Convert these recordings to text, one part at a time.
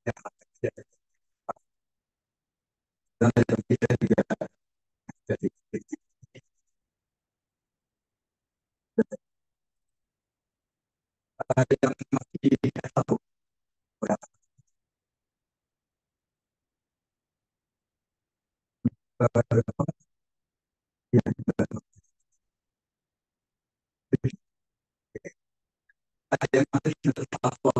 Ya, dan kita juga jadi ada yang masih satu berapa yang ada yang masih tetap atau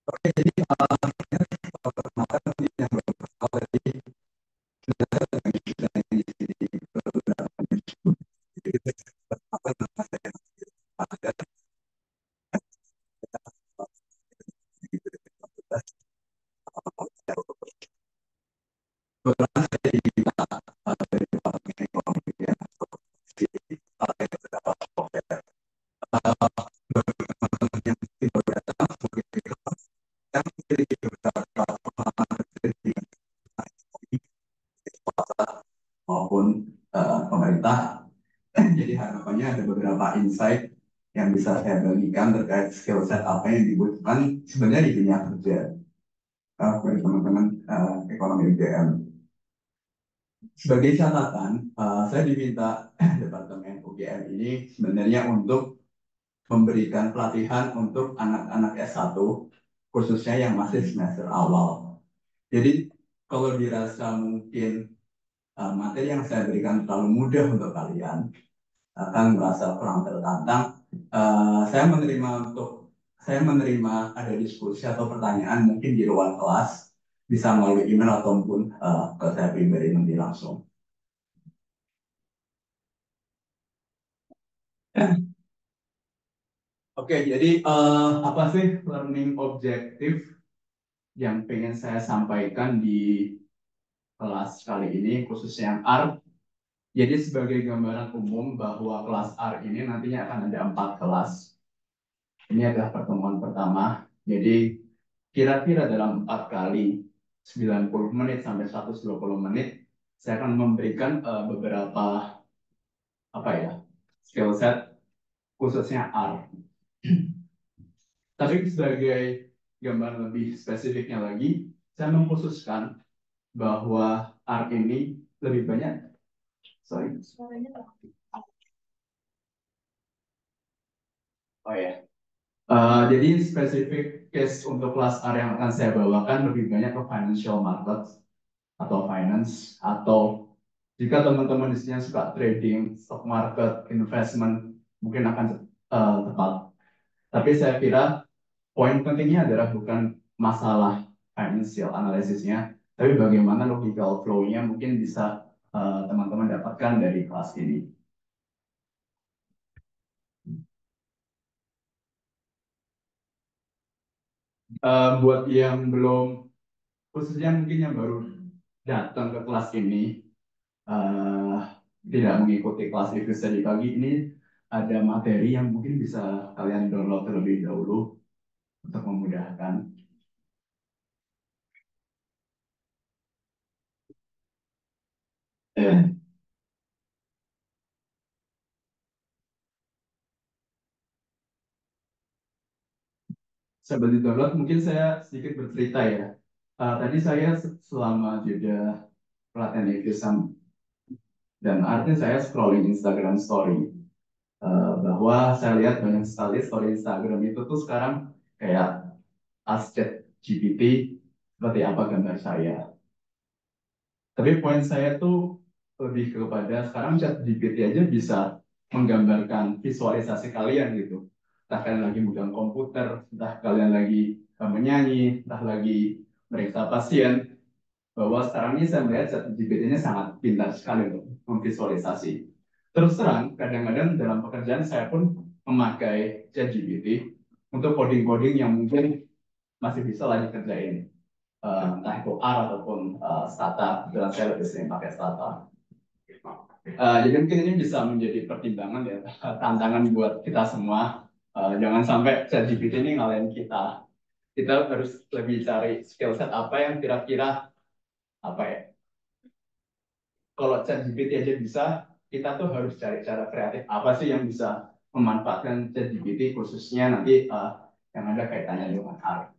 oke jadi yang berapa tadi apa ada maupun pemerintah. Jadi harapannya ada beberapa insight yang bisa saya bagikan terkait skill set apa yang dibutuhkan sebenarnya di dunia kerja bagi teman-teman ekonomi UGM. Sebagai catatan, saya diminta Departemen UGM ini sebenarnya untuk memberikan pelatihan untuk anak-anak S1, khususnya yang masih semester awal. Jadi kalau dirasa mungkin materi yang saya berikan terlalu mudah untuk kalian, akan merasa kurang tertantang. Saya menerima ada diskusi atau pertanyaan mungkin di luar kelas, bisa melalui email ataupun ke saya pribadi nanti langsung. Oke, jadi apa sih learning objective yang pengen saya sampaikan di kelas kali ini, khususnya yang art. Jadi sebagai gambaran umum bahwa kelas art ini nantinya akan ada 4 kelas. Ini adalah pertemuan pertama. Jadi kira-kira dalam 4 kali 90 menit sampai 120 menit, saya akan memberikan beberapa apa ya skill set khususnya art. Tapi sebagai gambaran lebih spesifiknya lagi, saya mengkhususkan bahwa art ini lebih banyak. Sorry. Oh ya. Jadi spesifik case untuk kelas R yang akan saya bawakan lebih banyak ke financial market atau finance, atau jika teman-teman di sini suka trading, stock market, investment, mungkin akan tepat. Tapi saya kira poin pentingnya adalah bukan masalah financial analisisnya, tapi bagaimana logical flow-nya mungkin bisa teman-teman dapatkan dari kelas ini. Buat yang belum, khususnya mungkin yang baru datang ke kelas ini, uh, tidak mengikuti kelas review study pagi ini, ada materi yang mungkin bisa kalian download terlebih dahulu untuk memudahkan. Sebelum di download, mungkin saya sedikit bercerita ya. Tadi saya selama jeda pelatihan review dan artinya saya scrolling Instagram story, bahwa saya lihat banyak sekali story Instagram itu tuh sekarang kayak Ask GPT seperti apa gambar saya. Tapi poin saya tuh lebih kepada sekarang chat GPT aja bisa menggambarkan visualisasi kalian gitu. Entah kalian lagi megang komputer, entah kalian lagi menyanyi, entah lagi meriksa pasien, bahwa sekarang ini saya melihat chat GPT-nya sangat pintar sekali untuk memvisualisasi. Terus terang, kadang-kadang dalam pekerjaan saya pun memakai chat GPT untuk coding-coding yang mungkin masih bisa lagi kerjain, entah itu R ataupun Stata. Kebetulan saya lebih sering pakai Stata. Jadi mungkin ini bisa menjadi pertimbangan ya, tantangan buat kita semua. Jangan sampai ChatGPT ini ngalahin kita. Kita harus lebih cari skill set apa yang kira-kira apa ya. Kalau ChatGPT aja bisa, kita tuh harus cari cara kreatif apa sih yang bisa memanfaatkan ChatGPT khususnya nanti yang ada kaitannya dengan art.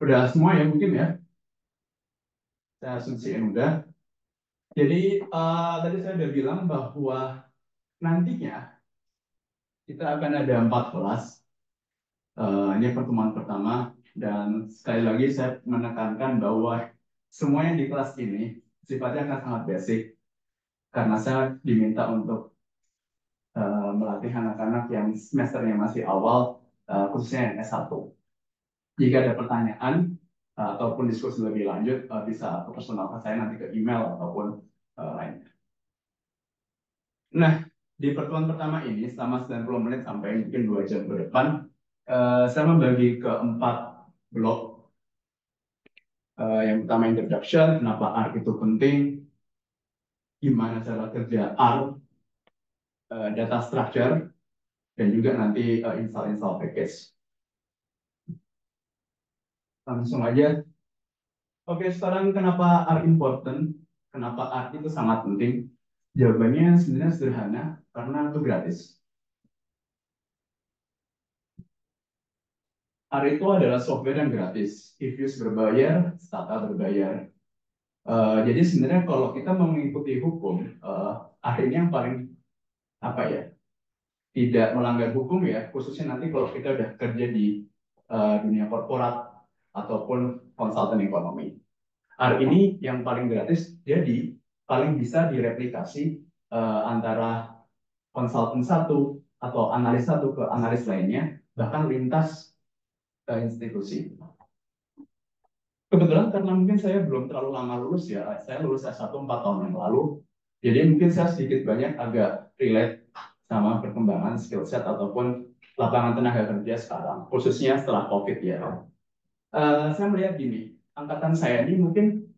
Udah semua ya mungkin ya, saya asumsiin udah. Jadi tadi saya udah bilang bahwa nantinya kita akan ada 4 kelas. Ini pertemuan pertama dan sekali lagi saya menekankan bahwa semua yang di kelas ini sifatnya akan sangat basic karena saya diminta untuk melatih anak-anak yang semesternya masih awal, khususnya yang S1. Jika ada pertanyaan ataupun diskusi lebih lanjut, bisa ke personal ke saya nanti ke email ataupun lainnya. Nah, di pertemuan pertama ini selama 90 menit sampai mungkin 2 jam ke depan, saya membagi ke 4 blok. Yang pertama introduction, kenapa R itu penting, gimana cara kerja R, data structure, dan juga nanti install package. Langsung aja. Oke, sekarang kenapa R important? Kenapa R itu sangat penting? Jawabannya sebenarnya sederhana, karena itu gratis. R itu adalah software yang gratis. If berbayar, Stata berbayar. Jadi sebenarnya kalau kita mau mengikuti hukum, R ini yang paling apa ya? Tidak melanggar hukum ya, khususnya nanti kalau kita udah kerja di dunia korporat ataupun konsultan ekonomi. R ini yang paling gratis, jadi paling bisa direplikasi antara konsultan satu atau analis satu ke analis lainnya, bahkan lintas institusi. Kebetulan karena mungkin saya belum terlalu lama lulus ya, saya lulus S1 4 tahun yang lalu, jadi mungkin saya sedikit banyak agak relate sama perkembangan skill set ataupun lapangan tenaga kerja sekarang, khususnya setelah COVID ya. Saya melihat gini, angkatan saya ini mungkin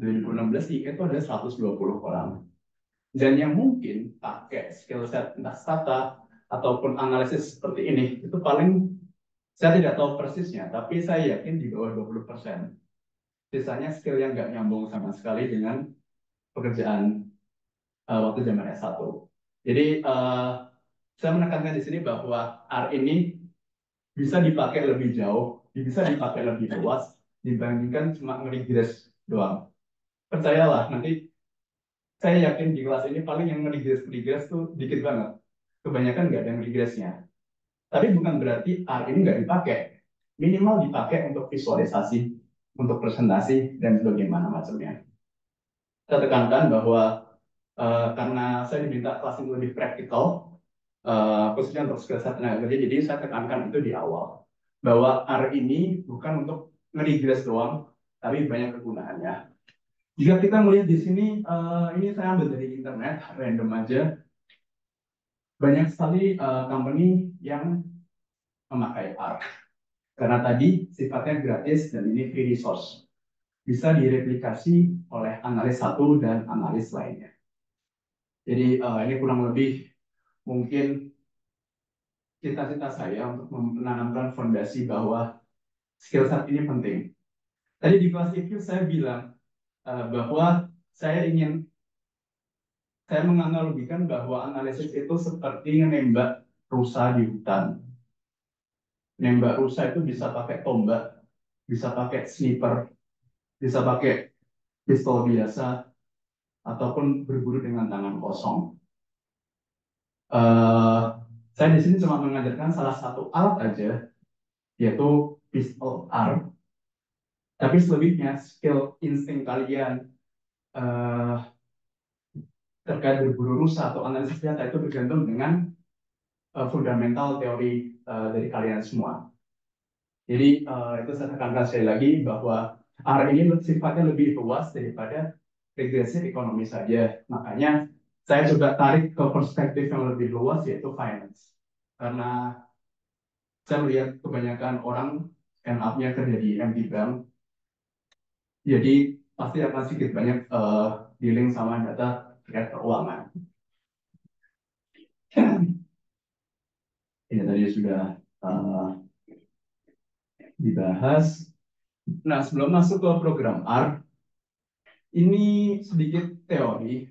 2016 itu ada 120 orang. Dan yang mungkin pakai skill set entah stata ataupun analisis seperti ini, itu paling saya tidak tahu persisnya, tapi saya yakin di bawah 20%. Sisanya skill yang nggak nyambung sama sekali dengan pekerjaan waktu zaman S1. Jadi saya menekankan di sini bahwa R ini bisa dipakai lebih jauh, bisa dipakai lebih luas dibandingkan cuma nge-regress doang. Percayalah, nanti saya yakin di kelas ini paling yang nge-regress tuh dikit banget. Kebanyakan nggak ada yang regressnya. Tapi bukan berarti R ini nggak dipakai. Minimal dipakai untuk visualisasi, untuk presentasi, dan sebagaimana macamnya. Saya tekankan bahwa karena saya diminta kelas ini lebih praktikal, khususnya untuk skill set tenaga kerja, jadi saya tekankan itu di awal. Bahwa R ini bukan untuk nge-regress doang, tapi banyak kegunaannya. Jika kita melihat di sini, ini saya ambil dari internet, random aja. Banyak sekali company yang memakai R. Karena tadi sifatnya gratis dan ini free resource. Bisa direplikasi oleh analis satu dan analis lainnya. Jadi ini kurang lebih mungkin cita-cita saya untuk menanamkan fondasi bahwa skill set ini penting. Tadi di kelas review saya bilang bahwa saya menganalogikan bahwa analisis itu seperti menembak rusa di hutan. Nembak rusa itu bisa pakai tombak, bisa pakai sniper, bisa pakai pistol biasa, ataupun berburu dengan tangan kosong. Saya di sini cuma mengajarkan salah satu alat aja, yaitu pistol arm. Tapi selebihnya skill insting kalian terkait berburu rusa atau analisis data itu bergantung dengan fundamental teori dari kalian semua. Jadi itu saya tekankan sekali lagi bahwa R ini sifatnya lebih luas daripada regresi ekonomi saja. Makanya saya juga tarik ke perspektif yang lebih luas yaitu finance. Karena saya melihat kebanyakan orang end up-nya kerja di MT Bank, jadi pasti akan sedikit banyak dealing sama data terkait keuangan. Ini tadi sudah dibahas. Nah, sebelum masuk ke program R, ini sedikit teori.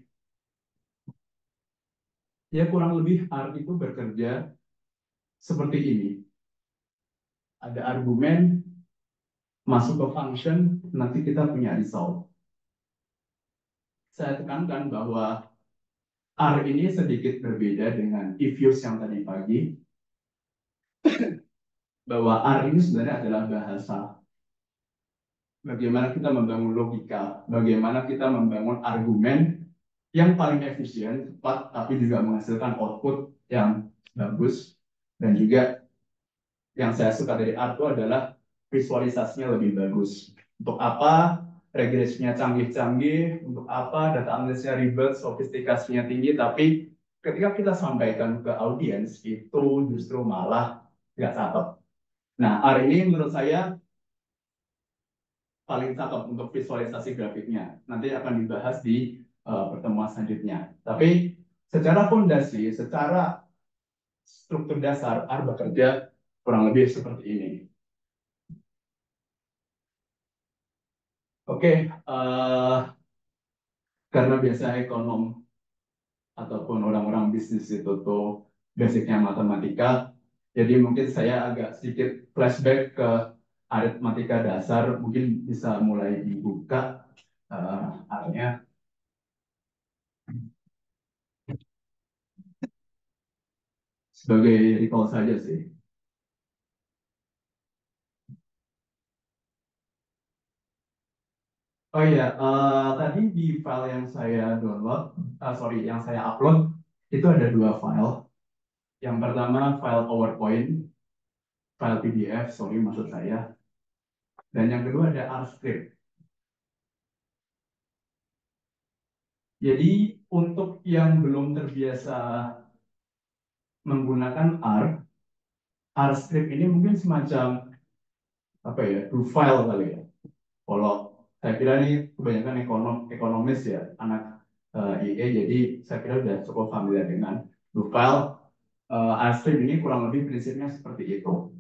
Ya kurang lebih art itu bekerja seperti ini. Ada argumen, masuk ke function, nanti kita punya result. Saya tekankan bahwa R ini sedikit berbeda dengan if-use yang tadi pagi, bahwa R ini sebenarnya adalah bahasa. Bagaimana kita membangun logika, bagaimana kita membangun argumen yang paling efisien, cepat, tapi juga menghasilkan output yang bagus. Dan juga yang saya suka dari R itu adalah visualisasinya lebih bagus. Untuk apa regresinya canggih-canggih, untuk apa data analisisnya ribet, sofistikasinya tinggi, tapi ketika kita sampaikan ke audiens, itu justru malah nggak cakep. Nah, R ini menurut saya paling cakep untuk visualisasi grafiknya. Nanti akan dibahas di pertemuan selanjutnya. Tapi secara fondasi, secara struktur dasar, R bekerja kurang lebih seperti ini. Oke, karena biasa ekonom ataupun orang-orang bisnis itu tuh basicnya matematika, jadi mungkin saya agak sedikit flashback ke aritmatika dasar, mungkin bisa mulai dibuka R-nya sebagai recall saja sih. Oh iya, tadi di file yang saya download, sorry, yang saya upload, itu ada dua file. Yang pertama file PowerPoint, file PDF, sorry maksud saya. Dan yang kedua ada R-script. Jadi untuk yang belum terbiasa menggunakan R, R-script ini mungkin semacam apa ya, do file kali ya. Kalau saya kira ini kebanyakan ekonomis ya, anak IE, jadi saya kira sudah cukup familiar dengan do file. R-script ini kurang lebih prinsipnya seperti itu.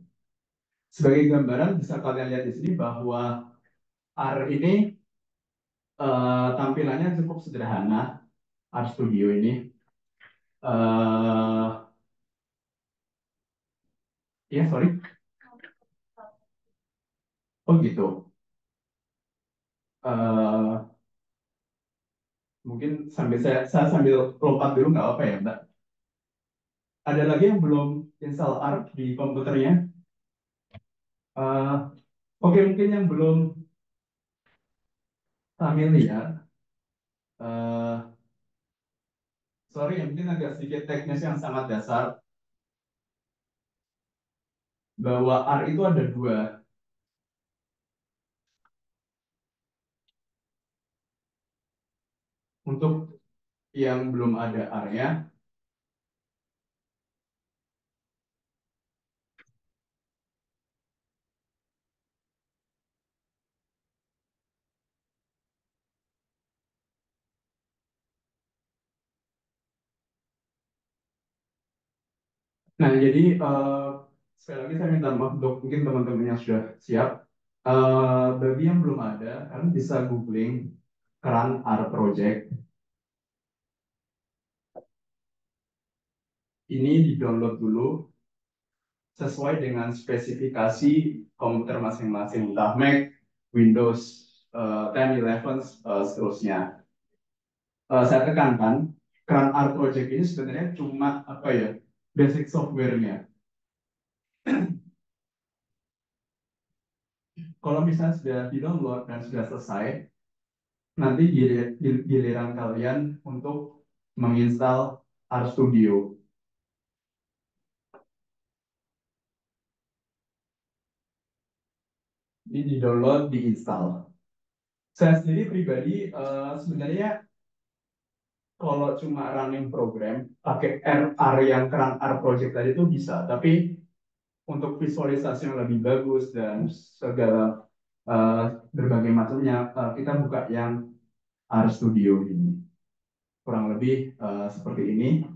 Sebagai gambaran bisa kalian lihat di sini bahwa R ini tampilannya cukup sederhana. R Studio ini, uh, ya sorry, oh gitu. Uh, Mungkin sambil saya sambil lompat dulu nggak apa ya, Mbak. Ada lagi yang belum install R di komputernya? Uh, Oke, mungkin yang belum familiar, uh, sorry ya, mungkin agak sedikit teknis yang sangat dasar, bahwa R itu ada dua. Untuk yang belum ada R-nya, nah jadi sekali lagi saya minta maaf untuk mungkin teman-teman yang sudah siap. Bagi yang belum ada, kalian bisa googling keran R Project. Ini di-download dulu sesuai dengan spesifikasi komputer masing-masing, entah Mac, Windows 10, 11, seterusnya. Saya tekankan, keran R Project ini sebenarnya cuma apa ya, basic software-nya. Kalau misalnya sudah di-download dan sudah selesai, nanti giliran kalian untuk menginstal RStudio. Ini di-download, diinstal. Saya sendiri pribadi sebenarnya kalau cuma running program pakai R yang keran R project tadi itu bisa, tapi untuk visualisasi yang lebih bagus dan segala berbagai macamnya kita buka yang R Studio ini. Kurang lebih seperti ini,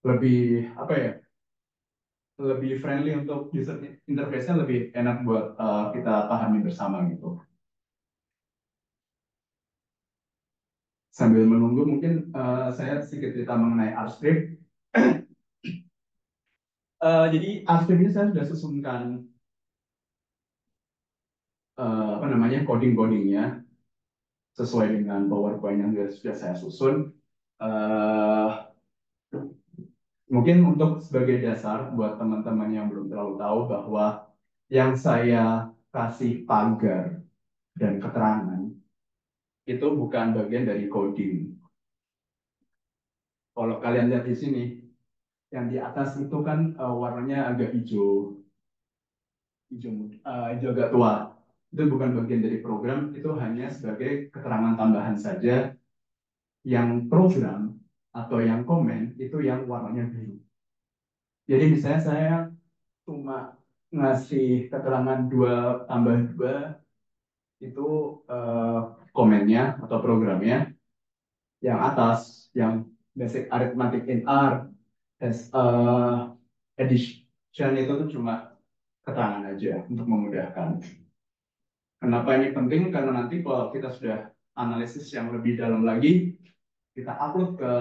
lebih apa ya, lebih friendly untuk user interface-nya, lebih enak buat kita pahami bersama gitu. Sambil menunggu mungkin saya sedikit cerita mengenai R-Script. Jadi akhirnya saya sudah susunkan apa namanya coding-codingnya sesuai dengan PowerPoint yang sudah saya susun. Eh, Mungkin untuk sebagai dasar buat teman-teman yang belum terlalu tahu bahwa yang saya kasih pagar dan keterangan itu bukan bagian dari coding. Kalau kalian lihat di sini, yang di atas itu kan warnanya agak hijau, hijau agak tua. Itu bukan bagian dari program, itu hanya sebagai keterangan tambahan saja. Yang program atau yang komen itu yang warnanya biru. Jadi misalnya saya cuma ngasih keterangan 2 tambah 2 itu eh, komennya atau programnya. Yang atas yang basic arithmetic in R as addition itu tuh cuma keterangan aja untuk memudahkan. Kenapa ini penting? Karena nanti kalau kita sudah analisis yang lebih dalam lagi, kita upload ke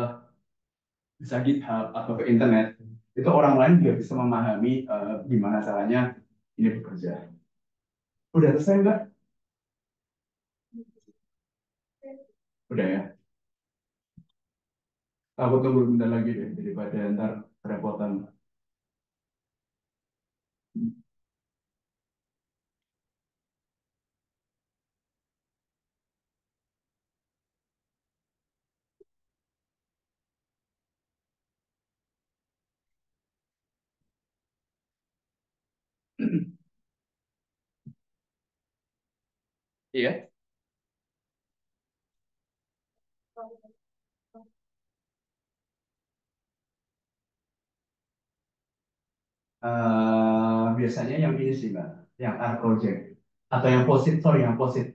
bisa GitHub atau ke internet, itu orang lain juga bisa memahami gimana caranya ini bekerja. Udah selesai nggak? Udah ya. Aku tunggu bentar lagi deh, daripada ntar kerepotan. Iya. Biasanya yang ini sih mbak, yang R project atau yang posit, sorry yang posit.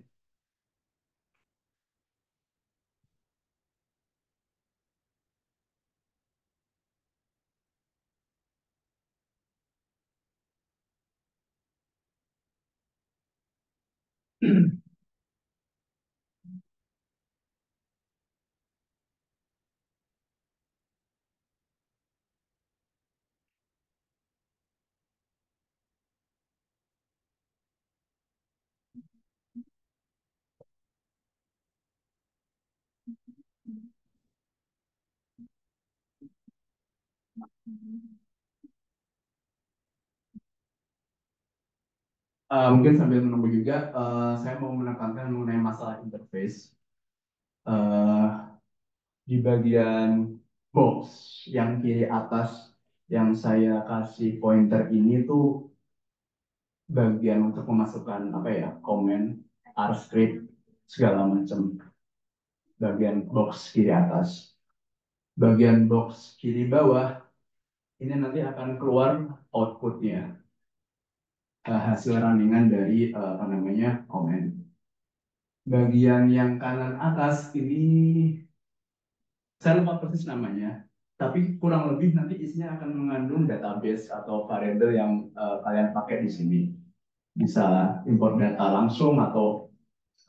Mungkin sambil menunggu juga, saya mau menekankan mengenai masalah interface. Eh, di bagian box yang kiri atas yang saya kasih pointer ini tuh bagian untuk memasukkan apa ya, komen, R script, segala macam. Bagian box kiri atas. Bagian box kiri bawah, ini nanti akan keluar outputnya, hasil runningan dari apa namanya komen. Bagian yang kanan atas ini saya lupa persis namanya, tapi kurang lebih nanti isinya akan mengandung database atau variabel yang kalian pakai di sini. Bisa import data langsung atau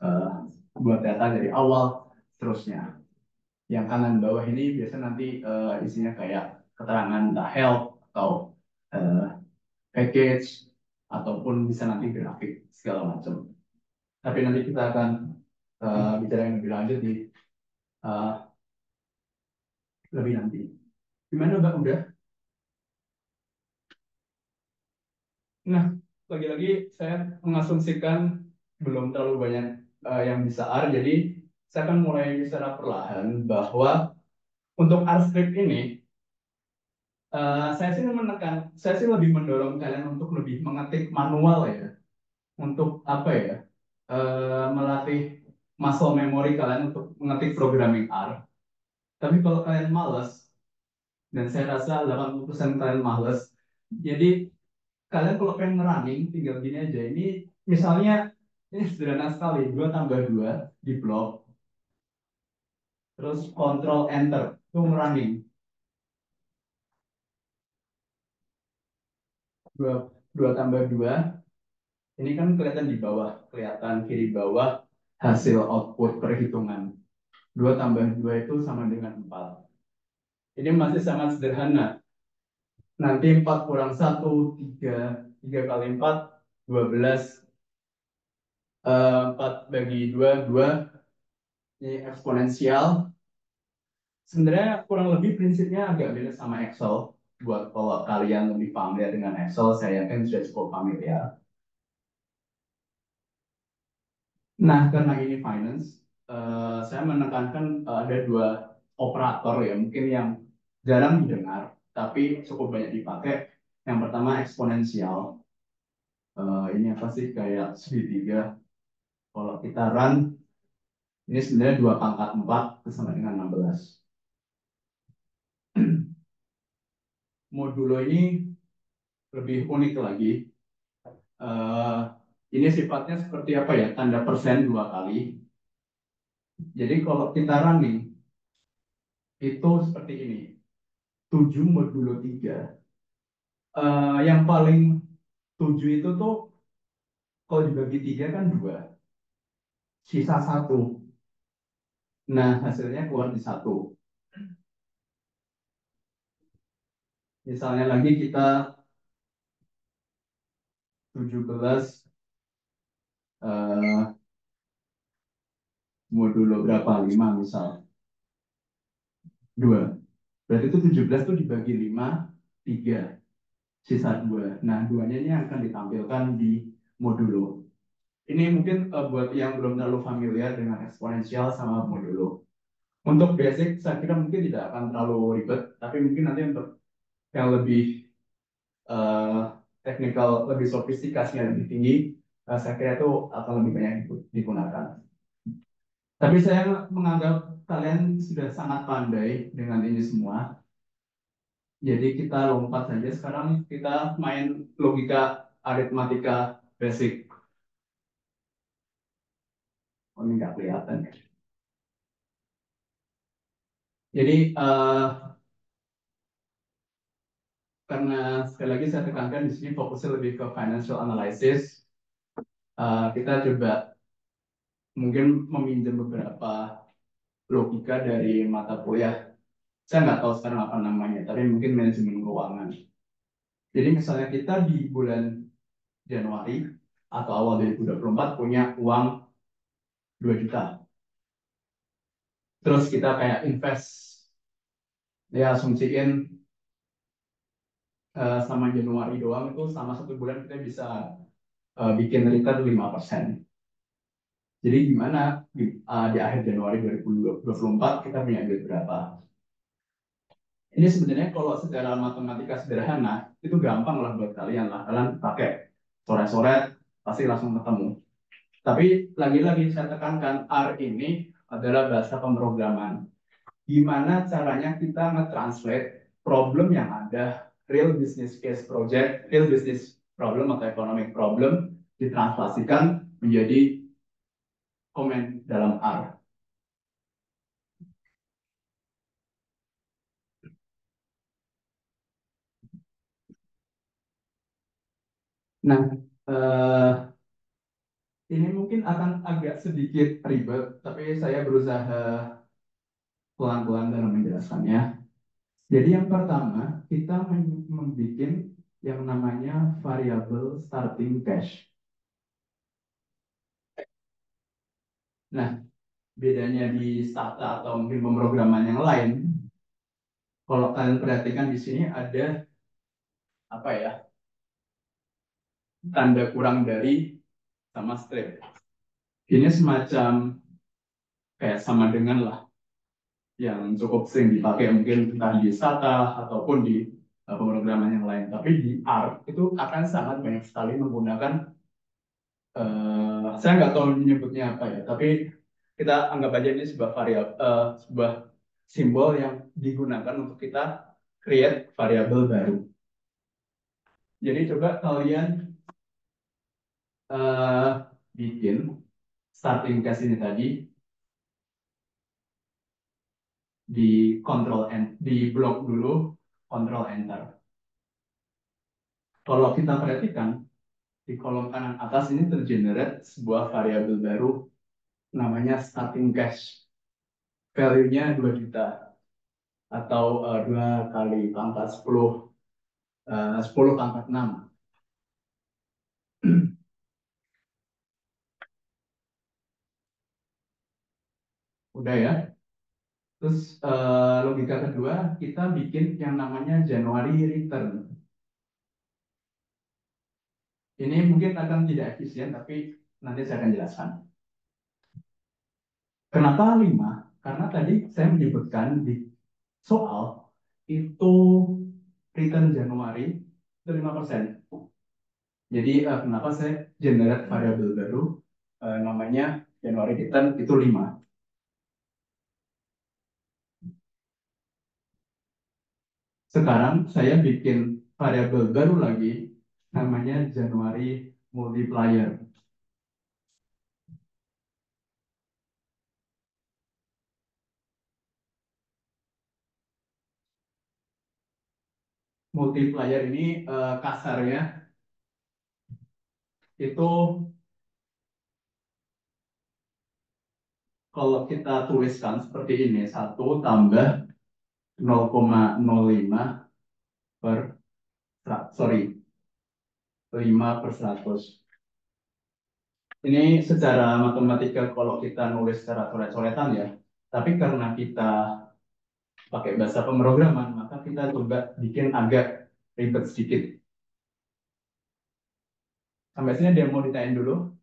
uh, buat data dari awal, seterusnya. Yang kanan bawah ini biasa nanti isinya kayak keterangan entah help atau uh, package ataupun bisa nanti grafik segala macam. Tapi nanti kita akan bicara yang lebih lanjut di uh, lebih nanti. Gimana Mbak? Udah? Nah, lagi-lagi saya mengasumsikan belum terlalu banyak yang bisa R, jadi saya akan mulai secara perlahan bahwa untuk R script ini, saya sih lebih mendorong kalian untuk lebih mengetik manual ya, untuk apa ya, melatih muscle memory kalian untuk mengetik programming R. Tapi kalau kalian males, dan saya rasa 80% kalian males, jadi kalian kalau pengen ngerunning tinggal gini aja. Ini misalnya ini sederhana sekali, 2 tambah 2 di blok, terus kontrol enter itu ngerunning. 2 tambah 2 ini kan kelihatan di bawah, kelihatan kiri bawah hasil output perhitungan. 2 tambah 2 itu sama dengan 4. Ini masih sangat sederhana. Nanti 4 kurang satu 3, 3 kali 4, 12, 4 bagi 2 2, ini eksponensial. Sebenarnya kurang lebih prinsipnya agak mirip sama Excel. Buat kalau kalian lebih familiar dengan Excel, saya yakin sudah cukup familiar. Nah, karena ini finance, saya menekankan ada dua operator ya, mungkin yang jarang didengar, tapi cukup banyak dipakai. Yang pertama eksponensial. Ini apa sih kayak segitiga. Kalau kita run, ini sebenarnya 2 pangkat 4 itu sama dengan 16. Modulo ini lebih unik lagi. Eh, ini sifatnya seperti apa ya? Tanda persen 2 kali. Jadi kalau kita running, itu seperti ini. 7 modulo 3. Yang paling 7 itu tuh kalau dibagi 3 kan 2. Sisa 1. Nah, hasilnya keluar di 1. Misalnya lagi kita 17 eh, modulo berapa? 5 misal. 2. Berarti itu 17 tuh dibagi 5, 3. Sisa 2. Nah, duanya ini akan ditampilkan di modulo. Ini mungkin buat yang belum terlalu familiar dengan eksponensial sama modulo. Untuk basic, saya kira mungkin tidak akan terlalu ribet, tapi mungkin nanti untuk yang lebih eh, teknikal, lebih sofistikasinya lebih tinggi, saya kira itu akan lebih banyak digunakan. Tapi saya menganggap kalian sudah sangat pandai dengan ini semua. Jadi kita lompat saja sekarang, kita main logika aritmatika basic. Oh, ini nggak kelihatan. Jadi karena sekali lagi saya tekankan di sini fokusnya lebih ke financial analysis, kita coba mungkin meminjam beberapa logika dari mata kuliah. Saya nggak tahu sekarang apa namanya, tapi mungkin manajemen keuangan. Jadi misalnya kita di bulan Januari atau awal 2024 punya uang 2 juta. Terus kita kayak invest, ya asumsiin sama Januari doang itu sama 1 bulan kita bisa bikin return 5%. Jadi gimana di akhir Januari 2024 kita punya duit berapa? Ini sebenarnya kalau secara matematika sederhana itu gampang lah buat kalian lah. Kalian pakai coret-coret pasti langsung ketemu. Tapi lagi-lagi saya tekankan R ini adalah bahasa pemrograman. Gimana caranya kita nge-translate problem yang ada, real business case project, real business problem atau economic problem, ditranslasikan menjadi komen dalam R. Nah, eh, ini mungkin akan agak sedikit ribet, tapi saya berusaha pelan-pelan dalam menjelaskannya. Jadi yang pertama, kita membuat yang namanya variable starting cash. Nah, bedanya di Stata atau mungkin pemrograman yang lain, kalau kalian perhatikan di sini ada apa ya, tanda kurang dari sama strip. Ini semacam kayak sama dengan lah yang cukup sering dipakai mungkin entah di Stata ataupun di pemrograman yang lain. Tapi di R itu akan sangat banyak sekali menggunakan saya nggak tahu menyebutnya apa ya, tapi kita anggap aja ini sebuah variabel, sebuah simbol yang digunakan untuk kita create variabel baru. Jadi coba kalian eh, bikin starting case ini tadi di control di blok dulu, control enter. Kalau kita perhatikan di kolom kanan atas ini tergenerate sebuah variabel baru namanya starting cash. Value-nya 2 juta atau 2 kali pangkat 10. 10 pangkat 6. Udah ya. Terus logika kedua, kita bikin yang namanya January return. Ini mungkin akan tidak efisien, tapi nanti saya akan jelaskan. Kenapa 5? Karena tadi saya menyebutkan di soal itu return Januari itu 5%. Jadi kenapa saya generate variabel baru namanya Januari return itu 5. Sekarang saya bikin variabel baru lagi namanya Januari multiplier. Multiplier ini kasarnya itu kalau kita tuliskan seperti ini, 1 tambah 0,05 per, sorry, 5 per 100. Ini secara matematika kalau kita nulis secara coret-coretan ya, tapi karena kita pakai bahasa pemrograman, maka kita coba bikin agak ribet sedikit. Sampai sini ada yang mau ditanyain dulu?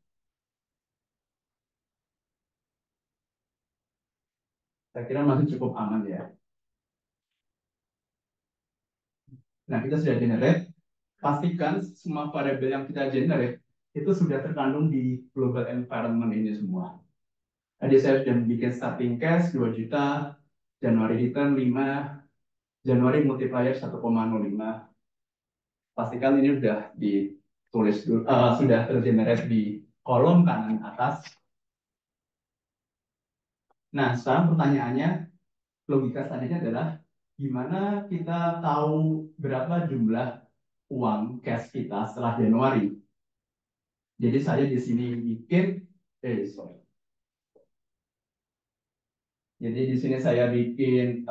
Saya kira masih cukup aman ya. Nah, kita sudah generate. Pastikan semua variabel yang kita generate itu sudah terkandung di global environment ini semua. Tadi saya sudah bikin starting cash 2 juta, Januari return 5, Januari multiplier 1,05. Pastikan ini sudah ditulis dulu, sudah tergenerate di kolom kanan atas. Nah, sekarang pertanyaannya, logika selanjutnya adalah gimana kita tahu berapa jumlah uang cash kita setelah Januari. Jadi saya di sini bikin, sorry. Jadi di sini saya bikin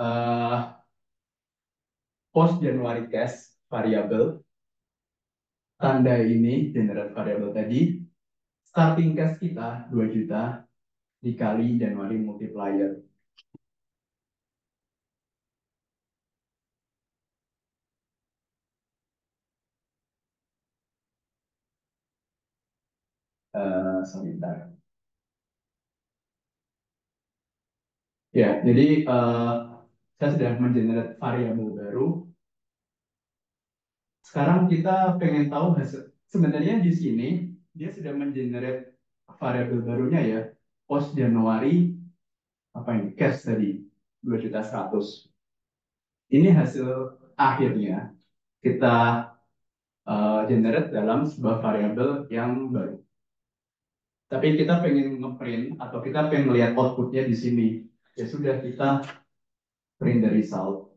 post Januari cash variabel. Tanda ini generate variabel tadi. Starting cash kita 2 juta dikali Januari multiplier. Sebentar. Ya, jadi saya sudah mengenerate variabel baru. Sekarang kita pengen tahu hasil. Sebenarnya di sini dia sudah mengenerate variabel barunya ya. Post Januari apa ini? Cash tadi 2.100.000. Ini hasil akhirnya kita generate dalam sebuah variabel yang baru. Tapi kita pengen ngeprint atau kita pengen melihat outputnya di sini. Ya sudah kita print the result.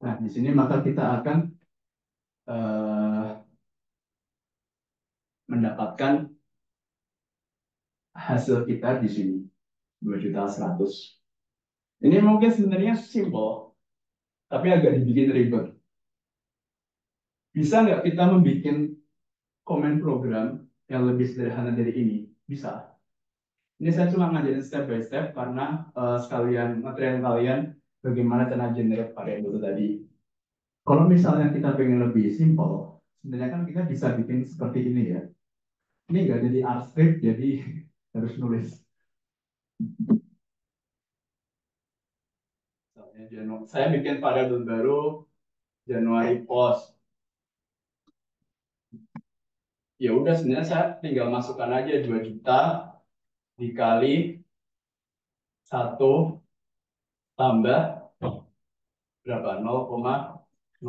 Nah, di sini maka kita akan mendapatkan hasil kita di sini 2.100.000. Ini mungkin sebenarnya simple, tapi agak dibikin ribet. Bisa nggak kita membuat komen program yang lebih sederhana dari ini? Bisa. Ini saya cuma ngajarin step by step karena sekalian material kalian bagaimana cara generate variabel itu tadi. Kalau misalnya kita pengen lebih simple, sebenarnya kan kita bisa bikin seperti ini ya. Ini nggak jadi R script, jadi harus nulis. Saya bikin variabel baru Januari post. Ya udah sebenarnya saya tinggal masukkan aja 2 juta dikali 1 tambah berapa? 0,05.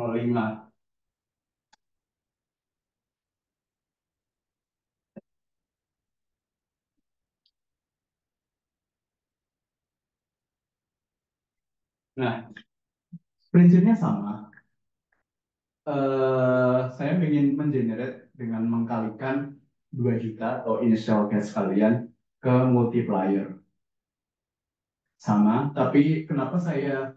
Nah, prinsipnya sama. Saya ingin mengenerate dengan mengkalikan 2 juta atau initial cash kalian ke multiplier. sama, tapi kenapa saya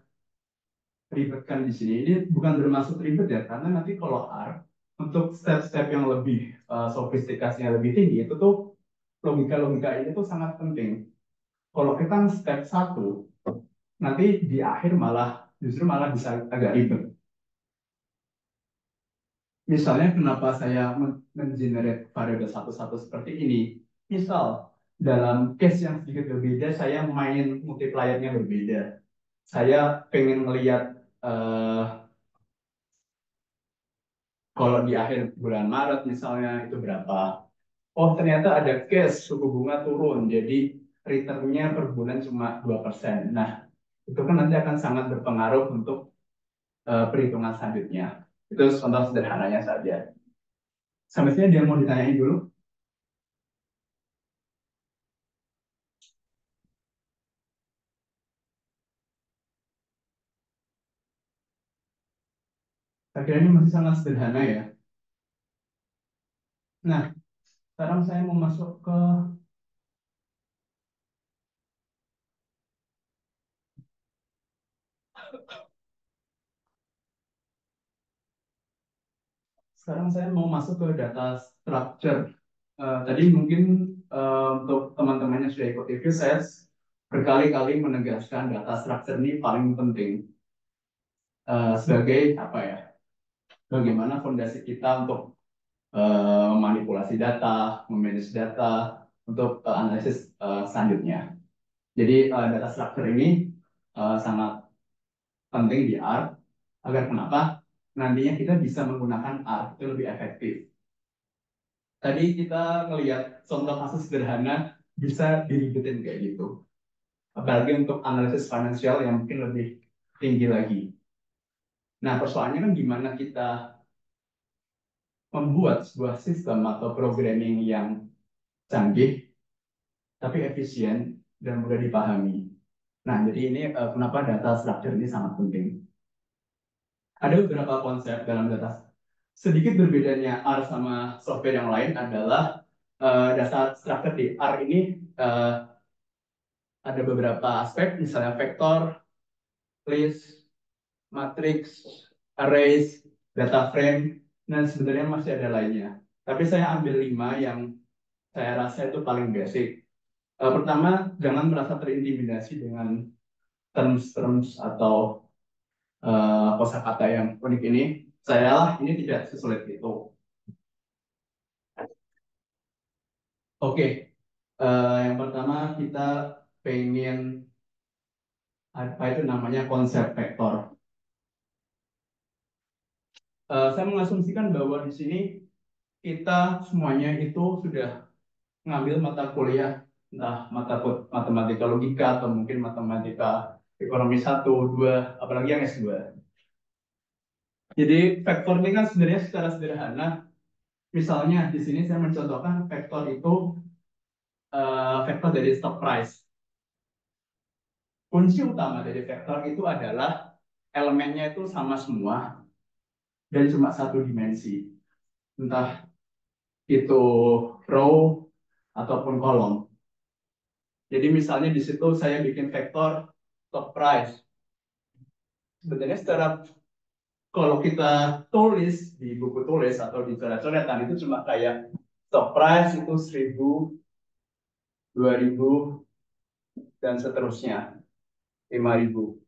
ribetkan di sini? Ini bukan bermaksud ribet ya, karena nanti kalau R untuk step-step yang lebih sofistikasinya lebih tinggi itu tuh logika-logika ini tuh sangat penting. Kalau kita step satu, nanti di akhir malah justru malah bisa agak ribet. Misalnya kenapa saya mengenerate variabel satu-satu seperti ini? Misal dalam case yang sedikit berbeda, saya main multipliernya berbeda. Saya pengen melihat kalau di akhir bulan Maret misalnya itu berapa. Oh ternyata ada case suku bunga turun, jadi returnnya per bulan cuma 2%. Nah itu kan nanti akan sangat berpengaruh untuk perhitungan selanjutnya. Itu contoh sederhananya saja. Sampai sini dia mau ditanyain dulu. Saya kira ini masih sangat sederhana ya. Nah, sekarang saya mau masuk ke data structure. Tadi mungkin untuk teman-teman yang sudah ikut review, saya berkali-kali menegaskan data structure ini paling penting sebagai apa ya? Bagaimana fondasi kita untuk memanipulasi data, memanage data, untuk analisis selanjutnya. Jadi data structure ini sangat penting di R agar kenapa nantinya kita bisa menggunakan R itu lebih efektif. Tadi kita ngelihat contoh kasus sederhana bisa diribetin kayak gitu. Apalagi untuk analisis finansial yang mungkin lebih tinggi lagi. Nah, persoalannya kan gimana kita membuat sebuah sistem atau programming yang canggih tapi efisien dan mudah dipahami. Nah, jadi ini kenapa data structure ini sangat penting. Ada beberapa konsep dalam data. Sedikit berbedanya R sama software yang lain adalah data structure di R ini ada beberapa aspek, misalnya vektor, list, matrix, arrays, data frame, dan sebenarnya masih ada lainnya. Tapi saya ambil 5 yang saya rasa itu paling basic. Pertama, jangan merasa terintimidasi dengan terms-terms atau kosakata yang unik ini. Saya lah ini tidak sesulit itu. Oke, yang pertama kita pengen apa itu namanya konsep vektor. Saya mengasumsikan bahwa di sini kita semuanya itu sudah ngambil mata kuliah, entah matematika logika atau mungkin matematika ekonomi satu, 2, apalagi yang S2. Jadi vektor ini kan sebenarnya secara sederhana, misalnya di sini saya mencontohkan vektor itu vektor dari stock price. Kunci utama dari vektor itu adalah elemennya itu sama semua dan cuma satu dimensi, entah itu row ataupun kolom. Jadi misalnya di situ saya bikin vektor stock price. Sebenarnya secara kalau kita tulis di buku tulis atau di coret-coretan itu cuma kayak stock price itu 1000, 2000 dan seterusnya 5000.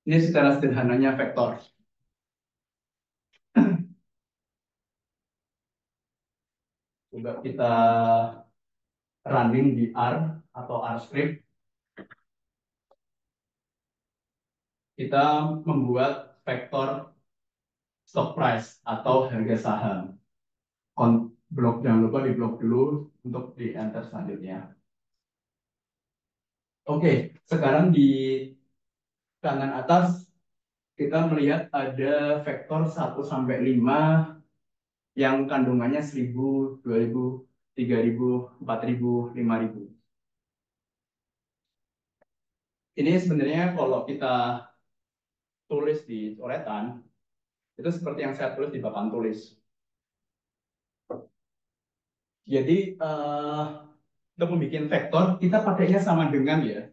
Ini secara sederhananya vektor. Coba kita running di R atau R script. Kita membuat vektor stock price atau harga saham. Blok jangan lupa di blok dulu untuk di enter selanjutnya. Oke, sekarang di kanan atas kita melihat ada vektor 1 sampai 5 yang kandungannya 1000, 2000, 3000, 4000, 5000. Ini sebenarnya kalau kita tulis di coretan, itu seperti yang saya tulis di papan tulis. Jadi untuk membuat vektor, kita pakainya sama dengan ya,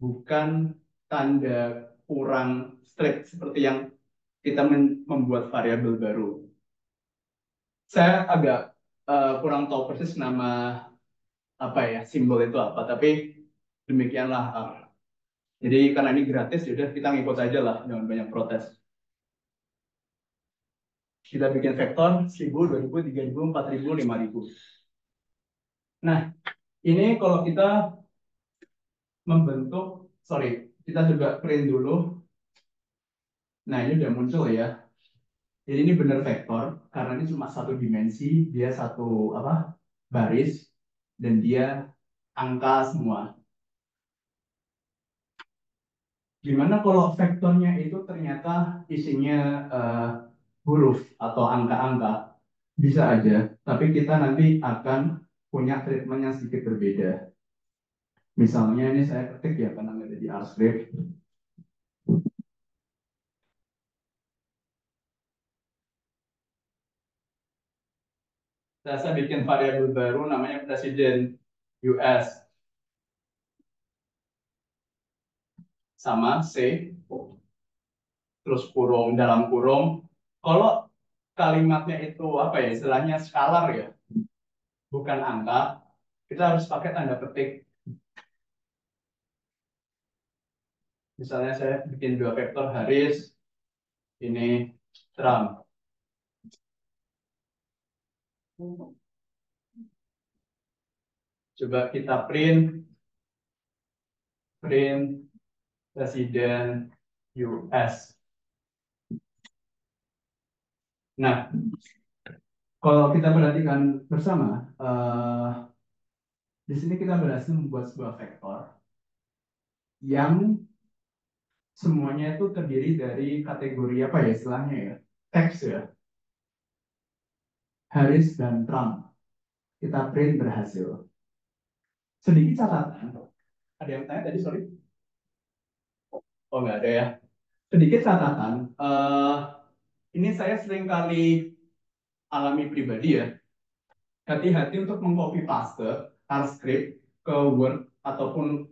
bukan tanda kurang straight seperti yang kita membuat variabel baru. Saya agak kurang tahu persis nama apa ya simbol itu apa, tapi demikianlah. Jadi karena ini gratis, yaudah kita ngikut aja lah, jangan banyak protes. Kita bikin vektor 1000, 2000, 3000, 4000, 5000. Nah, ini kalau kita membentuk, sorry, kita juga print dulu. Nah, ini udah muncul ya. Jadi ini benar vektor, karena ini cuma satu dimensi, dia satu apa baris, dan dia angka semua. Gimana kalau vektornya itu ternyata isinya huruf atau angka-angka? Bisa aja, tapi kita nanti akan punya treatment yang sedikit berbeda. Misalnya ini saya ketik ya, karena ada di R-script. Saya bikin variabel baru namanya presiden US sama C, terus kurung dalam kurung. Kalau kalimatnya itu apa ya, istilahnya skalar ya, bukan angka, kita harus pakai tanda petik. Misalnya saya bikin dua vektor Haris, ini Trump. Coba kita print presiden US. Nah, kalau kita perhatikan bersama, di sini kita berhasil membuat sebuah vektor yang semuanya itu terdiri dari kategori apa ya istilahnya ya, teks ya, Haris dan Trump. Kita print berhasil. Sedikit catatan, ada yang tanya tadi, sorry? Oh nggak ada ya. Sedikit catatan, ini saya sering kali alami pribadi ya. Hati-hati untuk mengcopy paste R-script ke Word ataupun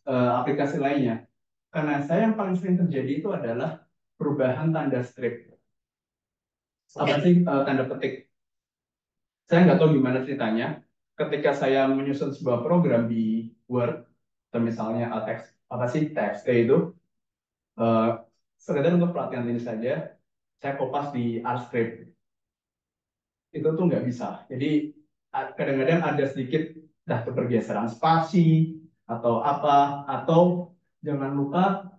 aplikasi lainnya. Karena saya yang paling sering terjadi itu adalah perubahan tanda strip. Apa sih tanda petik? Saya nggak tahu gimana ceritanya. Ketika saya menyusun sebuah program di Word, atau misalnya teks apa sih TXT itu, uh, sekedar untuk pelatihan ini saja, saya kopas di R-script. Itu tuh nggak bisa. Jadi kadang-kadang ada sedikit pergeseran spasi atau apa, atau jangan lupa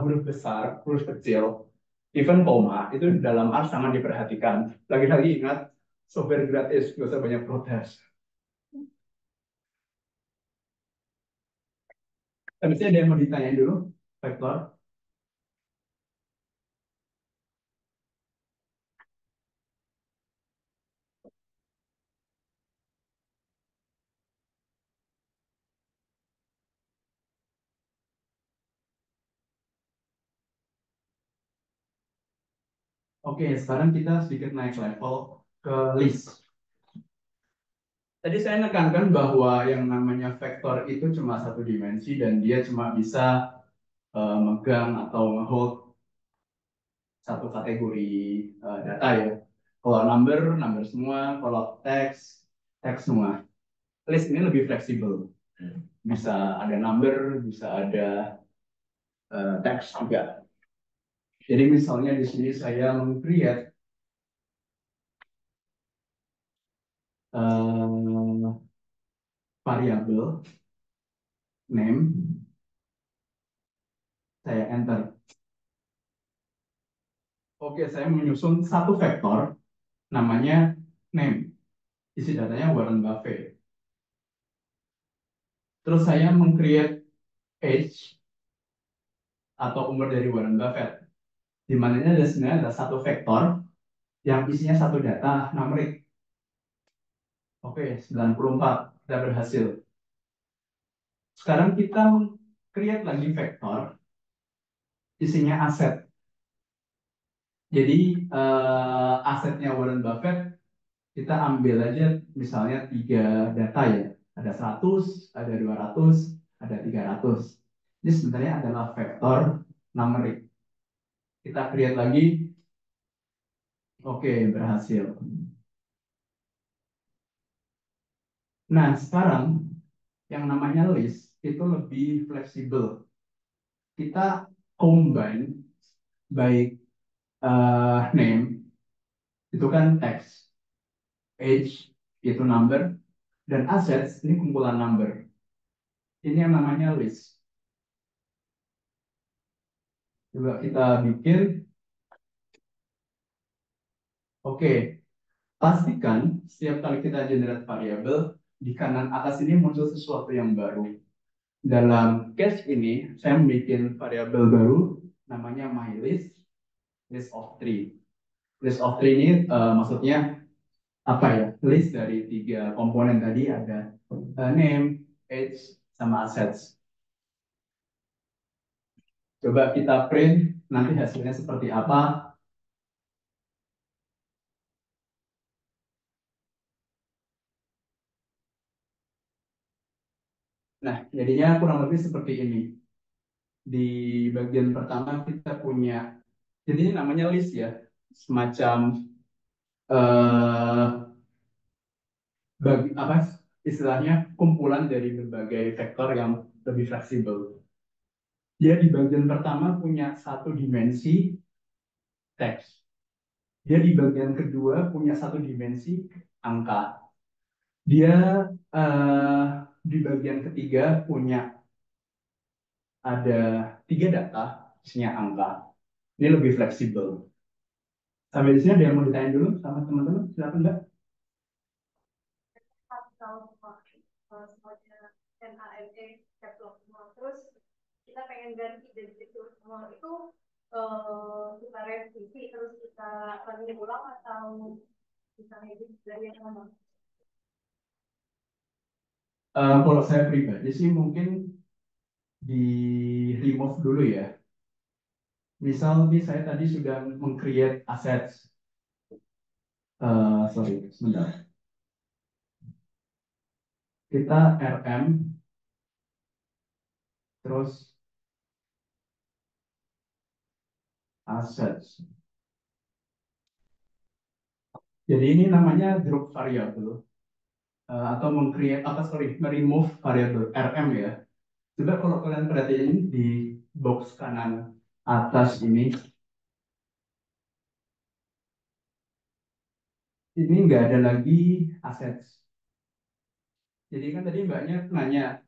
huruf besar, huruf kecil, even koma itu dalam R sangat diperhatikan. Lagi-lagi ingat, software gratis, nggak usah banyak protes. Tapi ada yang mau ditanyain dulu, Vektor? Oke, sekarang kita sedikit naik level ke list. Tadi saya nekankan bahwa yang namanya vektor itu cuma satu dimensi dan dia cuma bisa megang atau ngehold satu kategori data ya. Kalau number semua. Kalau teks, teks semua. List ini lebih fleksibel. Bisa ada number, bisa ada teks juga. Jadi misalnya di sini saya meng-create variabel name, saya enter. Oke, saya menyusun satu vektor namanya name. Isi datanya Warren Buffett. Terus saya meng-create age atau umur dari Warren Buffett. Di mana ini ada sebenarnya ada satu vektor yang isinya satu data numerik. Oke, 94. Kita berhasil. Sekarang kita create lagi vektor isinya aset. Jadi asetnya Warren Buffett kita ambil aja misalnya tiga data ya, ada 100, ada 200, ada 300. Ini sebenarnya adalah vektor numerik. Kita create lagi, oke, berhasil. Nah, sekarang yang namanya list itu lebih fleksibel. Kita combine baik name itu kan text, age itu number, dan assets ini kumpulan number. Ini yang namanya list. Coba kita bikin, oke, pastikan setiap kali kita generate variabel, di kanan atas ini muncul sesuatu yang baru. Dalam case ini, saya bikin variabel baru, namanya mylist, list of three. List of three ini maksudnya apa ya? List dari tiga komponen tadi ada name, age, sama assets. Coba kita print, nanti hasilnya seperti apa. Nah, jadinya kurang lebih seperti ini. Di bagian pertama kita punya, jadi ini namanya list ya, semacam eh, bagi apa istilahnya kumpulan dari berbagai vektor yang lebih fleksibel. Dia di bagian pertama punya satu dimensi teks. Dia di bagian kedua punya satu dimensi angka. Dia di bagian ketiga punya ada tiga data, isinya angka. Ini lebih fleksibel. Sampai di sini ada yang mau ditanya dulu sama teman-teman? Silakan Mbak. Kalau semuanya NAME caps semua terus kita pengen ganti dari situ semua itu kita revisi terus kita lagi ulang atau kita edit dari yang mana? Kalau saya pribadi sih mungkin di remove dulu ya. Misal nih saya tadi sudah meng-create assets. Sorry, sebentar. Kita RM, terus assets. Jadi ini namanya drop variable atau meng-create apa sorry, remove variable RM ya. Coba kalau kalian perhatiin di box kanan atas ini nggak ada lagi assets. Jadi kan tadi mbaknya nanya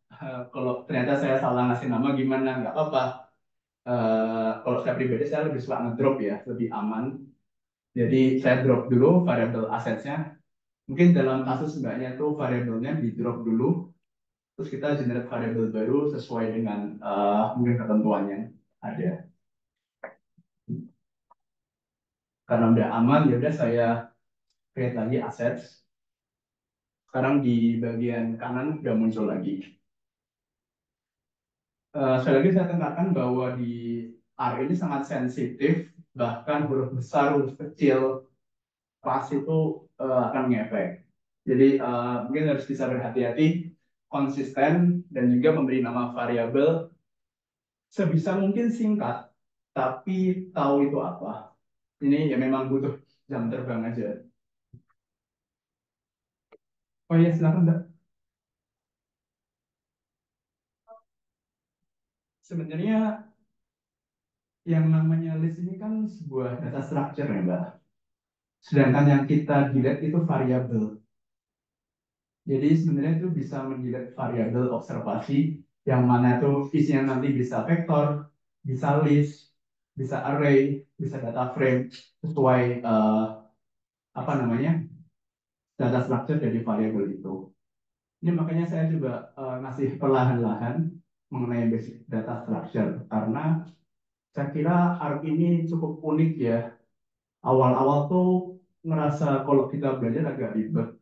kalau ternyata saya salah ngasih nama gimana, nggak apa-apa. Kalau saya pribadi saya lebih suka ngedrop ya, lebih aman. Jadi saya drop dulu variabel asetnya. Mungkin dalam kasus mbaknya tuh variabelnya di drop dulu, terus kita generate variabel baru sesuai dengan mungkin ketentuan yang ada. Karena udah aman, ya udah saya create lagi assets. Sekarang di bagian kanan udah muncul lagi. Sekali lagi saya tekankan bahwa di R ini sangat sensitif, bahkan huruf besar, huruf kecil, pas itu akan ngefek. Jadi mungkin harus bisa berhati-hati, konsisten, dan juga memberi nama variabel sebisa mungkin singkat, tapi tahu itu apa. Ini ya memang butuh jam terbang aja. Oh iya, silakan Mbak. Sebenarnya yang namanya list ini kan sebuah data structure ya Mbak. Sedangkan yang kita delete itu variabel. Jadi sebenarnya itu bisa mendelete variabel observasi yang mana itu isinya nanti bisa vektor, bisa list, bisa array, bisa data frame sesuai apa namanya data structure dari variabel itu. Ini makanya saya juga ngasih perlahan-lahan mengenai basic data structure karena saya kira ARC ini cukup unik ya. Awal-awal tuh ngerasa kalau kita belajar agak ribet.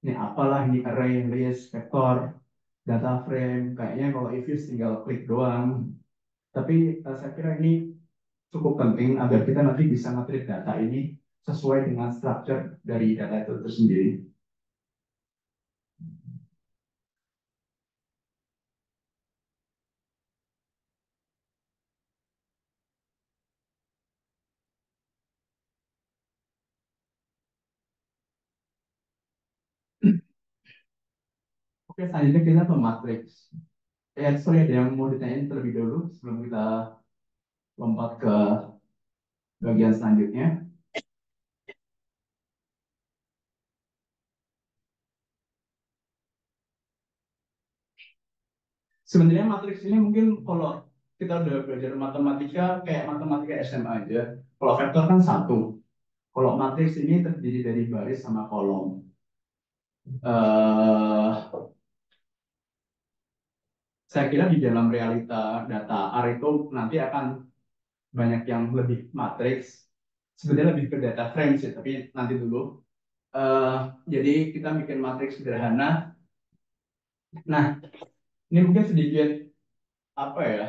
Ini apalah ini array, list, vektor, data frame. Kayaknya kalau if use tinggal klik doang. Tapi saya kira ini cukup penting agar kita nanti bisa nge-treat data ini sesuai dengan structure dari data itu tersendiri. Oke, selanjutnya kita ke matrix. Sorry, ada yang mau ditanyain terlebih dahulu sebelum kita lompat ke bagian selanjutnya. Sebenarnya matriks ini mungkin kalau kita udah belajar matematika kayak matematika SMA aja. Kalau vektor kan satu. Kalau matriks ini terdiri dari baris sama kolom. eh saya kira di dalam realita data R itu nanti akan banyak yang lebih matriks. Sebenarnya lebih ke data frame sih, tapi nanti dulu. Eh, jadi kita bikin matriks sederhana. Nah, ini mungkin sedikit apa ya?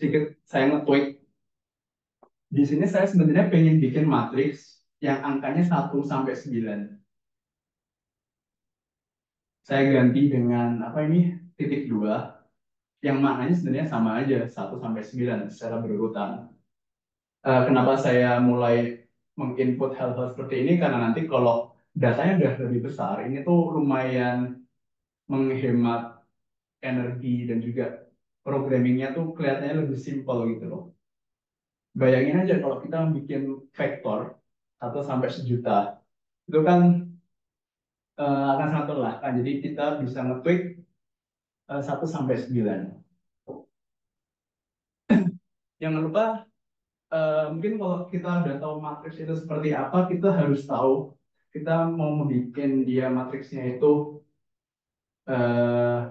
Sedikit saya nge-tweak. Di sini saya sebenarnya pengen bikin matriks yang angkanya 1 sampai 9. Saya ganti dengan apa ini? Titik 2 yang maknanya sebenarnya sama aja 1 sampai 9 secara berurutan. Kenapa saya mulai menginput hal-hal seperti ini karena nanti kalau datanya udah lebih besar ini tuh lumayan menghemat energi dan juga programmingnya tuh kelihatannya lebih simpel gitu loh. Bayangin aja kalau kita bikin vektor 1 sampai 1 juta itu kan akan sangat melelahkan. Jadi kita bisa nge-tweak 1 sampai 9. Jangan lupa mungkin kalau kita udah tahu matriks itu seperti apa, kita harus tahu kita mau membuat dia matriksnya itu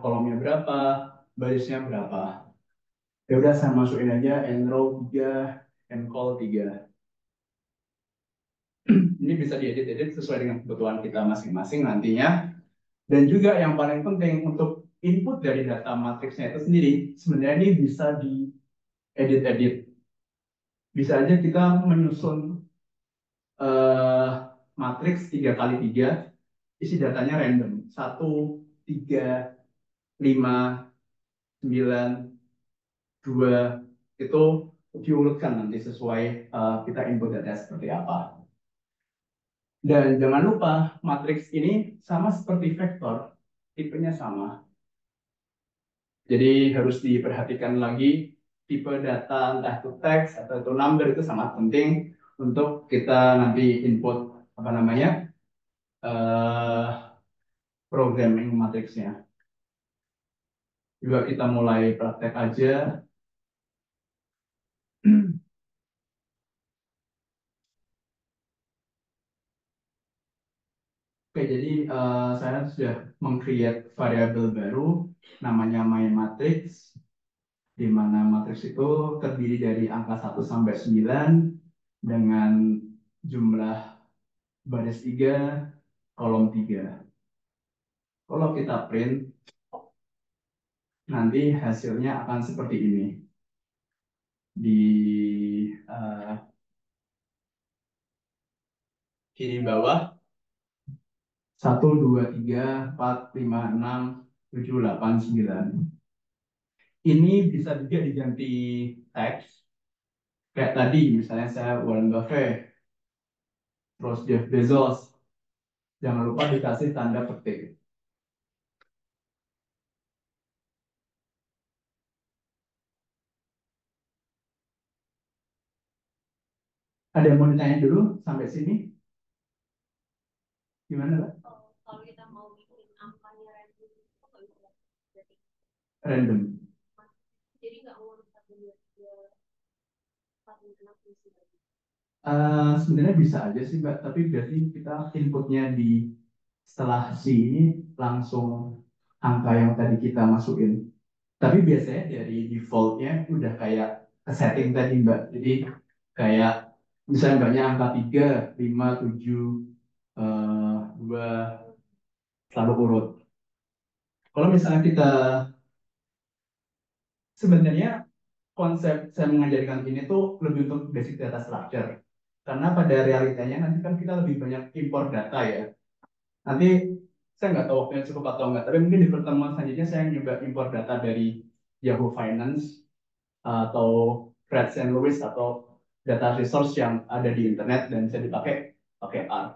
kolomnya berapa, barisnya berapa. Ya udah saya masukin aja n row 3, n col 3. Ini bisa diedit-edit sesuai dengan kebutuhan kita masing-masing nantinya. Dan juga yang paling penting untuk input dari data matriksnya itu sendiri, sebenarnya ini bisa diedit-edit. Bisa aja kita menyusun eh, matriks 3 kali 3, isi datanya random. 1, 3, 5, 9, 2, itu diurutkan nanti sesuai kita input data seperti apa. Dan jangan lupa, matriks ini sama seperti vektor, tipenya sama. Jadi harus diperhatikan lagi, tipe data entah itu teks atau itu number itu sangat penting untuk kita nanti input apa namanya eh, programming matriksnya. Juga kita mulai praktek aja. Oke, jadi saya sudah meng-create variabel baru namanya myMatrix, di mana matriks itu terdiri dari angka 1 sampai 9 dengan jumlah baris 3, kolom 3. Kalau kita print, nanti hasilnya akan seperti ini. Di kiri bawah, 1, 2, 3, 4, 5, 6, 7, 8, 9. Ini bisa juga diganti teks. Kayak tadi, misalnya saya Warren Buffett, terus Jeff Bezos. Jangan lupa dikasih tanda petik. Ada yang mau ditanya dulu sampai sini? Gimana, Pak? Kalau kita mau bikin angkanya random itu nggak bisa jadi Random. jadi nggak ngurus 1, 2, 3, 4, 5, 6, 7. Sebenarnya bisa aja sih, Mbak. Tapi berarti kita inputnya di setelah si ini langsung angka yang tadi kita masukin. Tapi biasanya dari defaultnya udah kayak ke setting tadi, Mbak. Jadi kayak misalnya Mbaknya angka 3, 5, 7, 2, selalu urut. Kalau misalnya kita sebenarnya konsep saya mengajarkan ini tuh lebih untuk basic data structure. Karena pada realitanya nanti kan kita lebih banyak impor data ya. Nanti saya nggak tahu waktunya cukup atau nggak, tapi mungkin di pertemuan selanjutnya saya nyoba impor data dari Yahoo Finance atau Fred St. Louis atau data resource yang ada di internet dan bisa dipakai pakai R.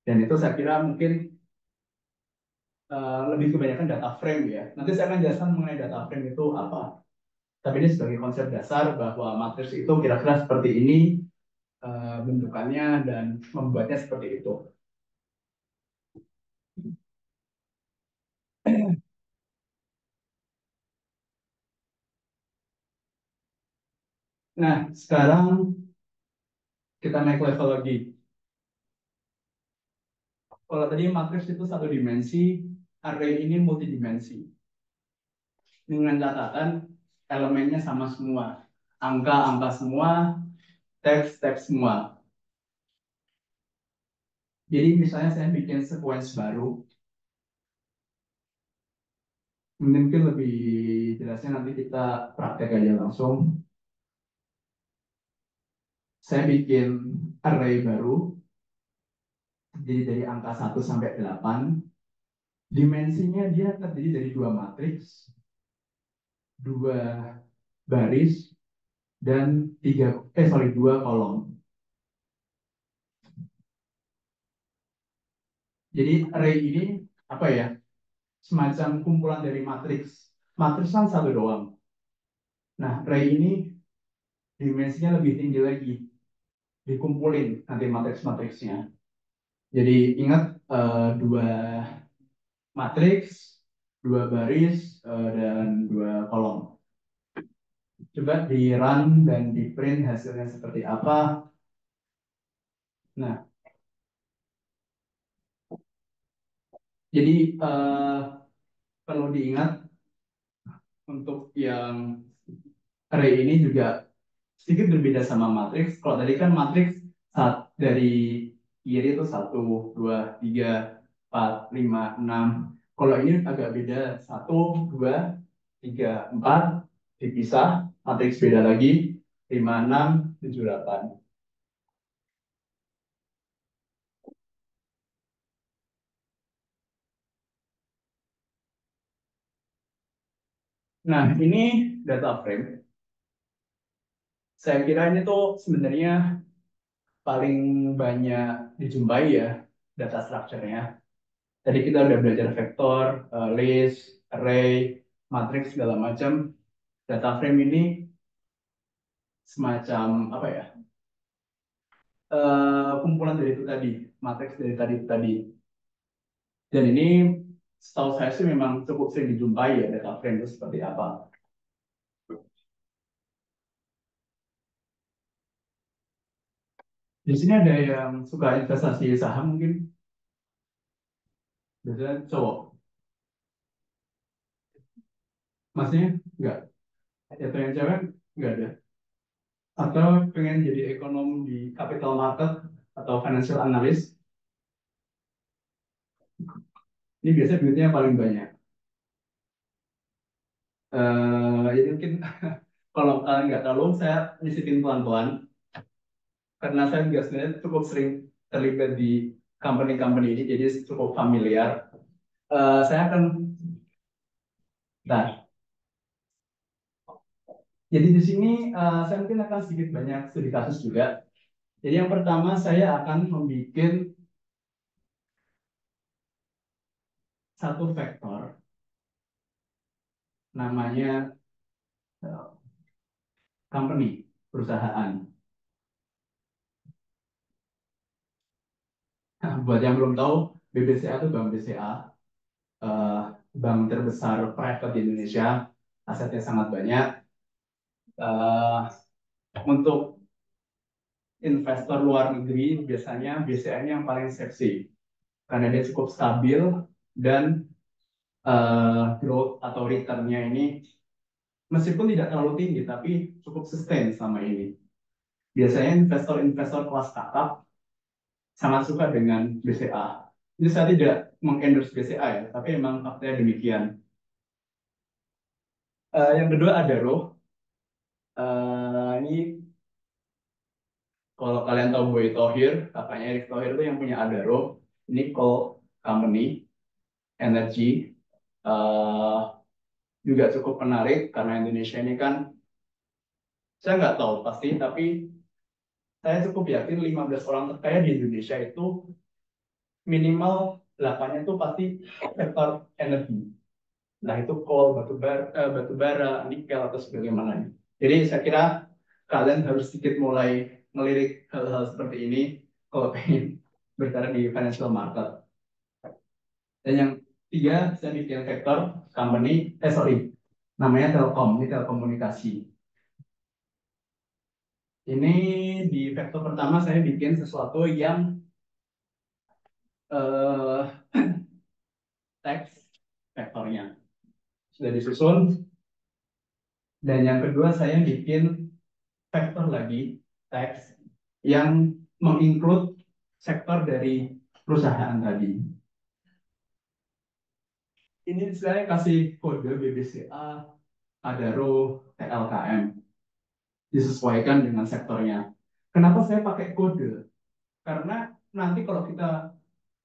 Dan itu saya kira mungkin lebih kebanyakan data frame ya. Nanti saya akan jelaskan mengenai data frame itu apa. Tapi ini sebagai konsep dasar bahwa matriks itu kira-kira seperti ini bentukannya dan membuatnya seperti itu. Nah, sekarang kita naik level lagi. Kalau tadi matriks itu satu dimensi, array ini multidimensi. Dengan catatan elemennya sama semua. Angka-angka semua, teks-teks semua. Jadi misalnya saya bikin sequence baru, mungkin lebih jelasnya nanti kita praktek aja langsung. Saya bikin array baru, jadi dari angka 1 sampai 8. Dimensinya dia terdiri dari 2 matriks, 2 baris, dan 2 kolom. Jadi array ini apa ya? Semacam kumpulan dari matriks. Matriks kan satu doang. Nah, array ini dimensinya lebih tinggi lagi. Dikumpulin nanti matriks-matriksnya. Jadi ingat 2 matriks, 2 baris, dan 2 kolom. Coba di run dan di print hasilnya seperti apa. Nah, jadi perlu diingat untuk yang array ini juga sedikit berbeda sama matriks. Kalau tadi kan matriks dari kiri itu 1, 2, 3, 4, 5, 6. Kalau ini agak beda, 1, 2, 3, 4 dipisah, matriks beda lagi, 5, 6, 7, 8. Nah, ini data frame. Saya kira ini tuh sebenarnya paling banyak dijumpai ya data structure-nya. Tadi kita udah belajar vektor, list, array, matriks segala macam. Data frame ini semacam apa ya? Kumpulan dari itu tadi, matriks dari tadi itu tadi. Dan ini setahu saya sih memang cukup sering dijumpai ya data frame itu seperti apa. Di sini ada yang suka investasi saham mungkin, biasanya cowok. Masnya enggak? Atau yang cewek enggak ada? Atau pengen jadi ekonom di capital market atau financial analyst? Ini biasanya duitnya paling banyak. Jadi mungkin kalau kalian nggak tahu, saya nyisipin pelan-pelan karena saya juga sebenarnya cukup sering terlibat di company-company ini, jadi cukup familiar. Saya akan, nah, jadi di sini saya mungkin akan sedikit banyak studi kasus juga. Jadi yang pertama saya akan membuat satu vektor, namanya eh, company, perusahaan. Buat yang belum tahu, BBCA itu Bank BCA, eh, bank terbesar private di Indonesia, asetnya sangat banyak. Eh, untuk investor luar negeri biasanya BCA-nya yang paling seksi karena dia cukup stabil dan growth atau return-nya ini meskipun tidak terlalu tinggi tapi cukup sustain selama ini. Biasanya investor-investor kelas kakap sangat suka dengan BCA. Jadi saya tidak mengendorse BCA ya, tapi memang faktanya demikian. Yang kedua ada Roh. Ini Kalau kalian tahu Boy Thohir, kakaknya Erick Thohir itu yang punya Adaro, ini coal company, energy, eh, juga cukup menarik karena Indonesia ini kan, saya nggak tahu pasti, tapi saya cukup yakin 15 orang terkaya di Indonesia itu minimal 8-nya itu pasti sektor energi. Nah itu coal, batu bara, nikel, atau sebagaimana. Jadi saya kira kalian harus sedikit mulai melirik hal-hal seperti ini kalau pengen berkarya di financial market. Dan yang tiga, saya bikin sektor company, namanya Telkom, ini telekomunikasi. Ini di vektor pertama saya bikin sesuatu yang eh, teks vektornya sudah disusun. Dan yang kedua saya bikin vektor lagi teks yang menginclude sektor dari perusahaan tadi. Ini saya kasih kode BBCA, Adaro, TLKM, disesuaikan dengan sektornya. Kenapa saya pakai kode? Karena nanti kalau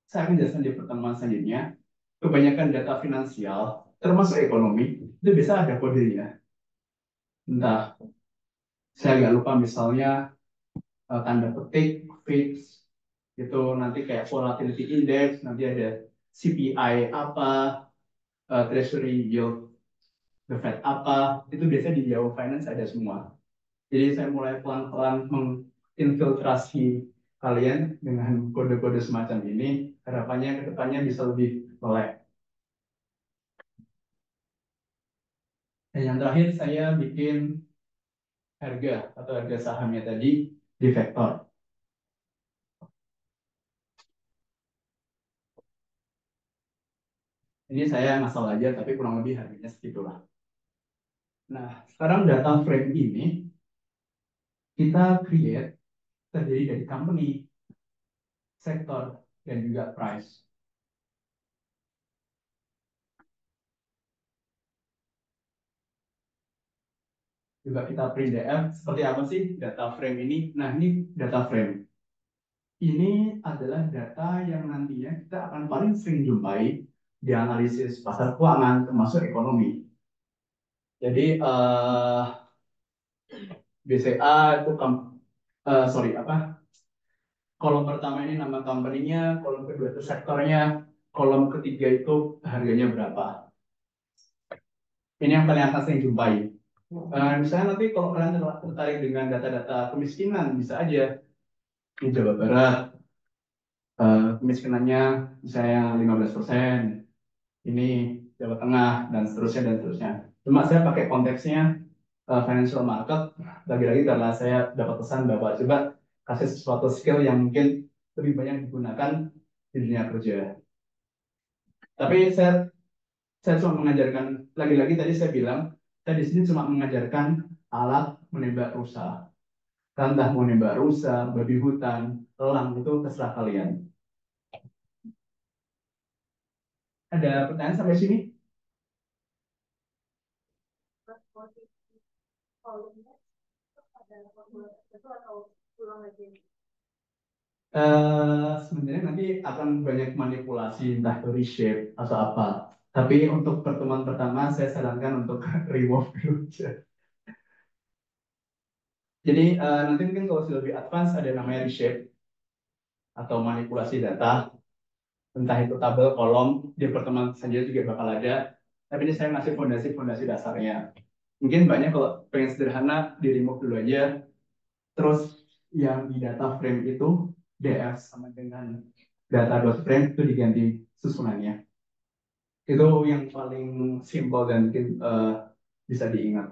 saya akan jelaskan di pertemuan selanjutnya, kebanyakan data finansial, termasuk ekonomi, itu bisa ada kodenya. Entah, saya nggak lupa misalnya tanda petik, fix, itu nanti kayak volatility index, nanti ada CPI apa, treasury yield, the Fed apa, itu biasanya di Yahoo Finance ada semua. Jadi saya mulai pelan-pelan menginfiltrasi kalian dengan kode-kode semacam ini, harapannya ke depannya bisa lebih melek. Dan yang terakhir saya bikin harga atau harga sahamnya tadi di vektor. Ini saya ngasal aja, tapi kurang lebih harganya segitulah. Nah, sekarang data frame ini kita create terdiri dari company, sektor, dan juga price. Juga kita print DF, seperti apa sih data frame ini? Nah, ini data frame. Ini adalah data yang nantinya kita akan paling sering jumpai di analisis pasar keuangan, termasuk ekonomi. Jadi, BCA itu, sorry, apa? Kolom pertama ini nama company-nya, kolom kedua itu sektornya, kolom ketiga itu harganya berapa. Ini yang paling akan sering jumpai. Misalnya nanti kalau kalian tertarik dengan data-data kemiskinan, bisa aja di Jawa Barat, kemiskinannya misalnya 15%, ini Jawa Tengah, dan seterusnya, dan seterusnya. Cuma saya pakai konteksnya financial market, lagi-lagi karena saya dapat pesan bahwa coba kasih sesuatu skill yang mungkin lebih banyak digunakan di dunia kerja. Tapi saya cuma mengajarkan, lagi-lagi tadi saya bilang, saya di sini cuma mengajarkan alat menembak rusa. Entah mau nembak rusa, babi hutan, elang, itu terserah kalian. Ada pertanyaan sampai sini? Posisi kolomnya ada formula tertentu atau ulang lagi? Sebenarnya nanti akan banyak manipulasi, entah itu reshape atau apa. Tapi untuk pertemuan pertama, saya sarankan untuk remove dulu aja. Jadi nanti mungkin kalau sudah lebih advance ada namanya reshape atau manipulasi data, entah itu tabel, kolom, di pertemuan selanjutnya juga bakal ada. Tapi ini saya ngasih fondasi-fondasi dasarnya. Mungkin banyak kalau pengen sederhana, di remove dulu aja. Terus yang di data frame itu, DF sama dengan data dot frame itu diganti susunannya. Itu yang paling simpel dan mungkin bisa diingat.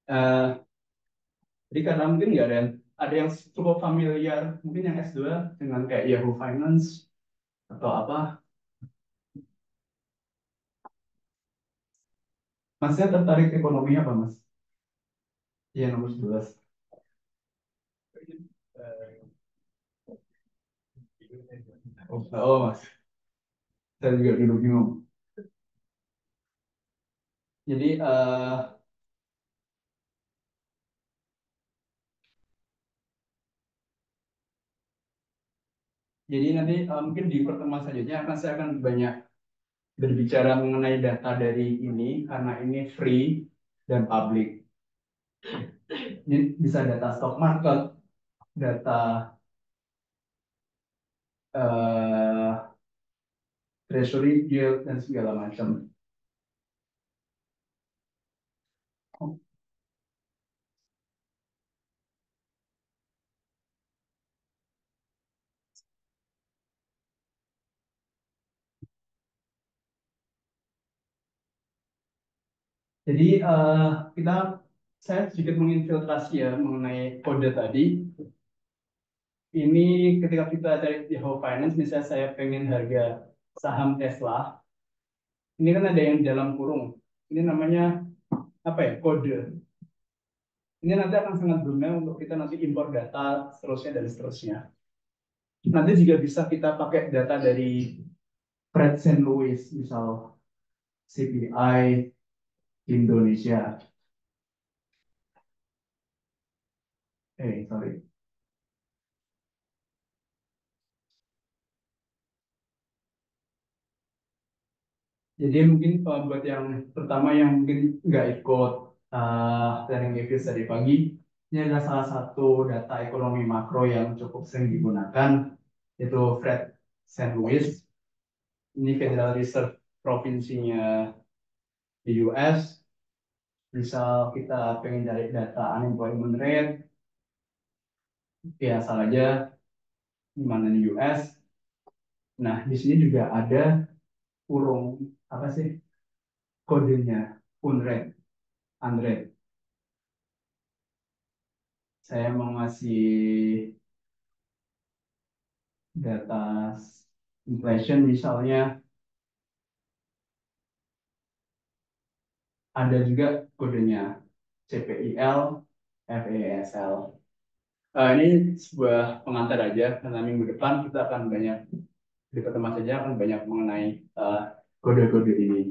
Eh, jadi karena mungkin nggak ada yang cukup familiar, mungkin yang S2 dengan kayak Yahoo Finance atau apa. Masnya tertarik ekonomi apa, Mas? Iya, nomor 11. Oh, Mas. Saya juga dulu bingung. Jadi nanti mungkin di pertemuan selanjutnya saya akan banyak berbicara mengenai data dari ini karena ini free dan public. Ini bisa data stock market, data eh, treasury yield dan segala macam. Jadi kita saya sedikit menginfiltrasi ya mengenai kode tadi. Ini ketika kita cari di Yahoo Finance, misalnya saya pengen harga saham Tesla, ini kan ada yang di dalam kurung. Ini namanya apa ya? Kode. Ini nanti akan sangat berguna untuk kita nanti impor data seterusnya dan seterusnya. Nanti juga bisa kita pakai data dari Fred St. Louis, misal CPI Indonesia. Sorry. Jadi mungkin buat yang pertama yang mungkin nggak ikut training reviews tadi pagi, ini adalah salah satu data ekonomi makro yang cukup sering digunakan, yaitu Fred St. Louis. Ini Federal Reserve provinsinya di US. Misal kita pengen cari data unemployment rate, ya asal aja di mana di US. Nah, di sini juga ada kurung apa sih kodenya, unrate, unrate. Saya mau ngasih data inflation misalnya, ada juga kodenya CPIL, FESL. Ini sebuah pengantar aja karena minggu depan kita akan banyak di pertemuan saja akan banyak mengenai kode-kode ini.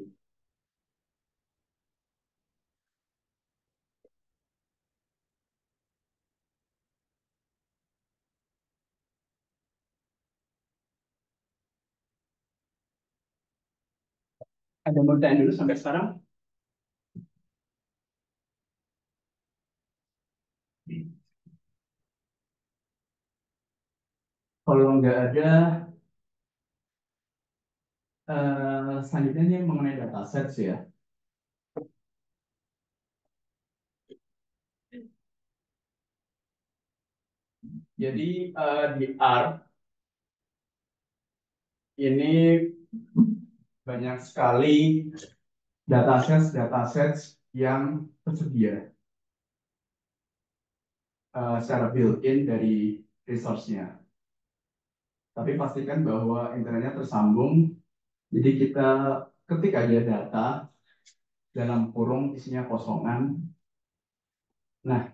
Ada mau tanya dulu sampai sekarang? Kalau nggak ada, selanjutnya ini mengenai dataset sih ya. Jadi di R ini banyak sekali dataset yang tersedia secara built-in dari resource-nya. Tapi pastikan bahwa internetnya tersambung. Jadi kita ketik aja data dalam kurung isinya kosongan. Nah,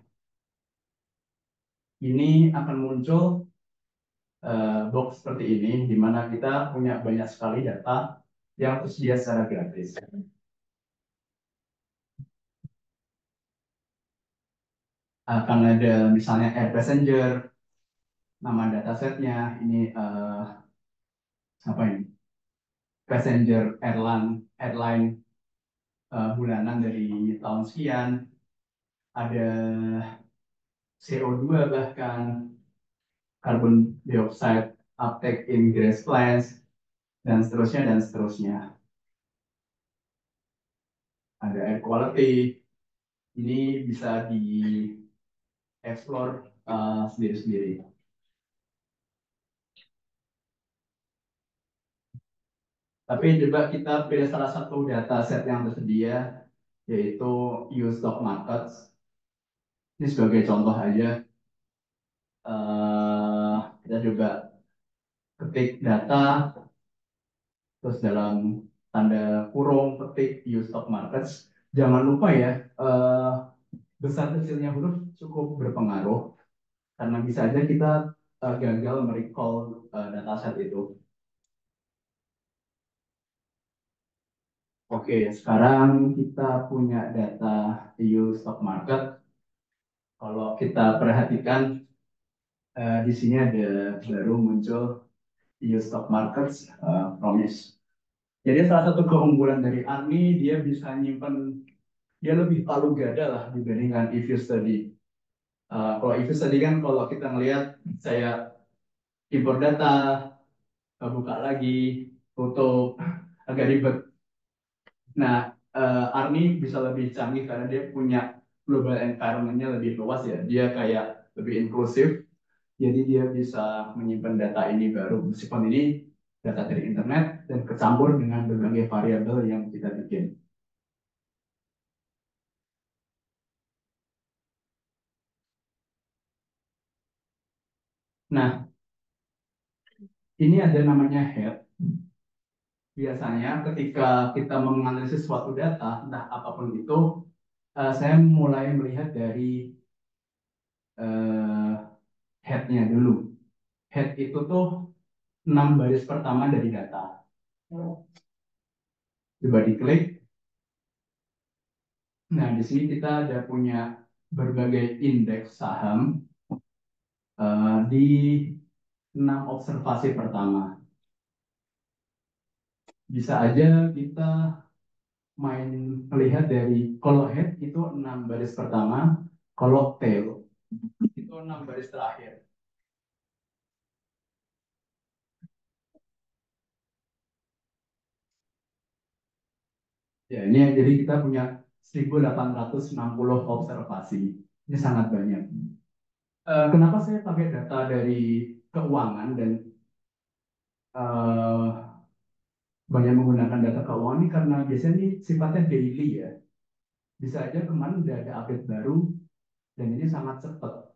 ini akan muncul box seperti ini, di mana kita punya banyak sekali data yang tersedia secara gratis. Akan ada misalnya Air Passenger, nama datasetnya ini apa ini? Passenger airline bulanan dari tahun sekian, ada CO2 bahkan carbon dioxide uptake in gas plants dan seterusnya dan seterusnya. Ada air quality, ini bisa di explore sendiri-sendiri. Tapi coba kita pilih salah satu data set yang tersedia, yaitu use stock markets. Ini sebagai contoh aja, kita coba ketik data, terus dalam tanda kurung ketik use stock markets. Jangan lupa ya, besar kecilnya huruf cukup berpengaruh, karena bisa aja kita gagal merecall dataset itu. Oke, sekarang kita punya data EU stock market. Kalau kita perhatikan di sini ada baru muncul EU stock market promise. Jadi salah satu keunggulan dari ARNI, dia bisa nyimpen, dia lebih palu gada lah dibandingkan EV study. Kalau EV study kan kalau kita ngelihat, saya import data, buka lagi, tutup, agak ribet. Nah, ARNI bisa lebih canggih karena dia punya global environment-nya lebih luas ya. Dia kayak lebih inklusif, jadi dia bisa menyimpan data ini baru. Meskipun ini data dari internet dan kecampur dengan berbagai variabel yang kita bikin. Nah, ini ada namanya head. Biasanya ketika kita menganalisis suatu data, entah apapun itu, saya mulai melihat dari uh, head-nya dulu. Head itu tuh 6 baris pertama dari data. Coba diklik. Nah, di sini kita ada punya berbagai indeks saham di 6 observasi pertama. Bisa aja kita main melihat dari kalau head itu 6 baris pertama, kalau tail itu 6 baris terakhir. Ya, ini jadi kita punya 1860 observasi. Ini sangat banyak. Kenapa saya pakai data dari keuangan dan uh, banyak menggunakan data keuangan ini karena biasanya ini sifatnya daily ya. Bisa aja kemarin udah ada update baru dan ini sangat cepat.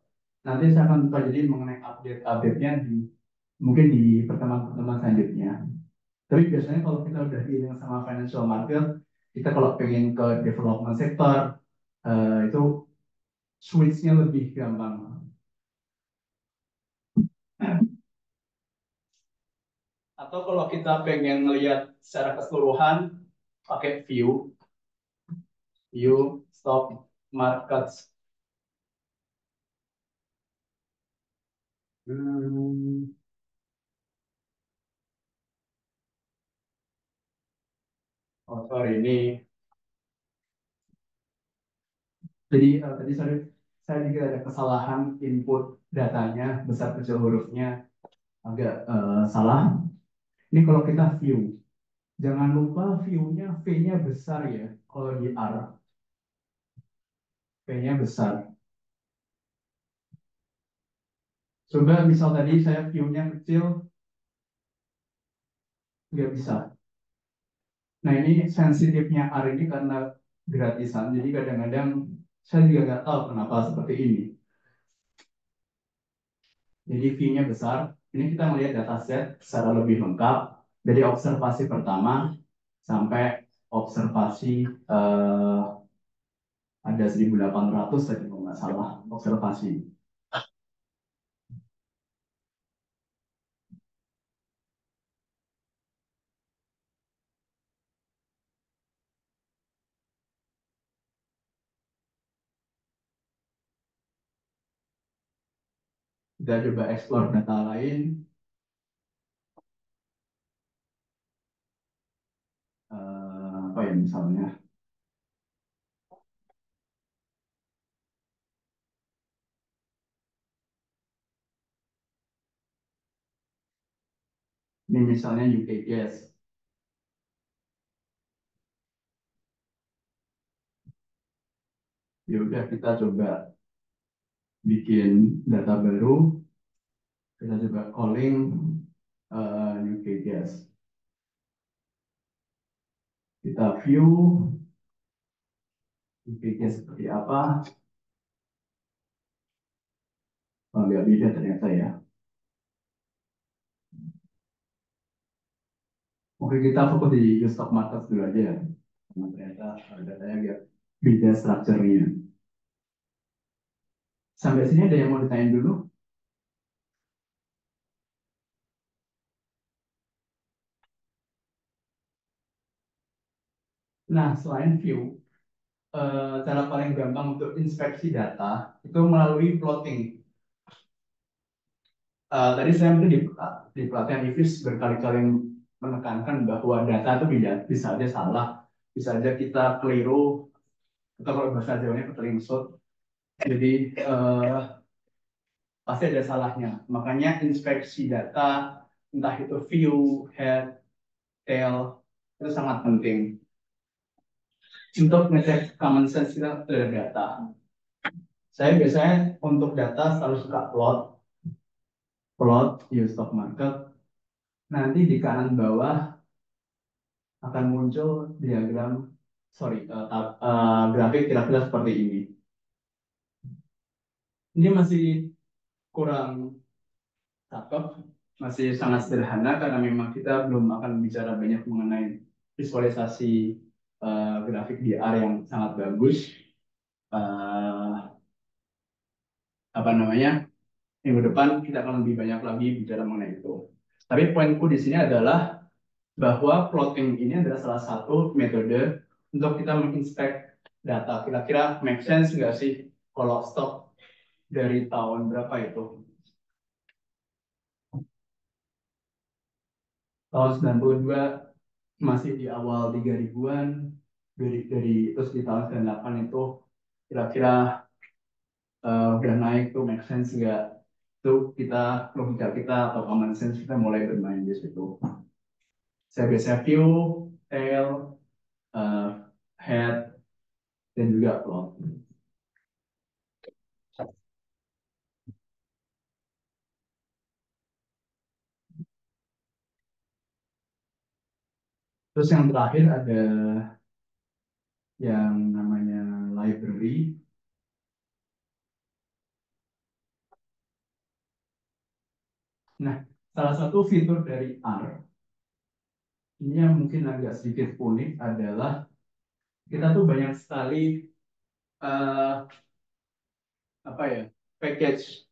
Nanti saya akan pelajari mengenai update-update-nya mungkin di pertemuan-pertemuan selanjutnya. Tapi biasanya kalau kita udah dealing sama financial market, kita kalau pengen ke development sector, itu switch-nya lebih gampang. Atau kalau kita pengen melihat secara keseluruhan, pakai view stock markets. Hmm, oh sorry, ini jadi tadi saya juga ada kesalahan input datanya besar kecil hurufnya agak salah. Ini kalau kita view, jangan lupa view-nya V-nya besar ya. Kalau di R, V-nya besar. Coba misal tadi saya view-nya kecil, nggak bisa. Nah ini sensitifnya R ini karena gratisan, jadi kadang-kadang saya juga nggak tahu kenapa seperti ini. Jadi V-nya besar. Ini kita melihat dataset secara lebih lengkap dari observasi pertama sampai observasi ada 1800 tadi kalau nggak salah observasi. Kita coba explore data lain. Apa ya misalnya? Ini misalnya UK Gas. Ya udah kita coba bikin data baru. Kita coba calling UK Gas. Kita view UK Gas seperti apa. Oh, nggak bisa ternyata ya. Oke, kita fokus di stock market dulu aja ya. Karena ternyata datanya agak beda strukturnya. Sampai sini ada yang mau ditanyain dulu? Nah, selain view, cara paling gampang untuk inspeksi data itu melalui plotting. Tadi saya mungkin di pelatihan IFIS berkali-kali menekankan bahwa data itu bisa aja salah, bisa aja kita keliru, atau kalau bahasa Jawanya ketelingsut. Jadi pasti ada salahnya. Makanya inspeksi data, entah itu view, head, tail, itu sangat penting untuk ngecek common sense kita terhadap data. Saya biasanya untuk data selalu suka plot view stock market. Nanti di kanan bawah akan muncul diagram, grafik kira-kira seperti ini. Ini masih kurang cakep, masih sangat sederhana karena memang kita belum akan bicara banyak mengenai visualisasi grafik DR yang sangat bagus. Uh, apa namanya? Minggu depan kita akan lebih banyak lagi bicara mengenai itu. Tapi poinku di sini adalah bahwa plotting ini adalah salah satu metode untuk kita menginspek data. Kira-kira make sense nggak sih kalau stok dari tahun berapa itu? Tahun 92 masih di awal 3000-an, dari terus di tahun 98 itu kira-kira udah naik tuh make sense nggak? Tuh kita logika kita atau common sense kita mulai bermain di situ. Saya biasa view, tail, uh, head, dan juga plot. Terus yang terakhir ada yang namanya library. Nah, salah satu fitur dari R ini yang mungkin agak sedikit unik adalah kita tuh banyak sekali uh, apa ya package.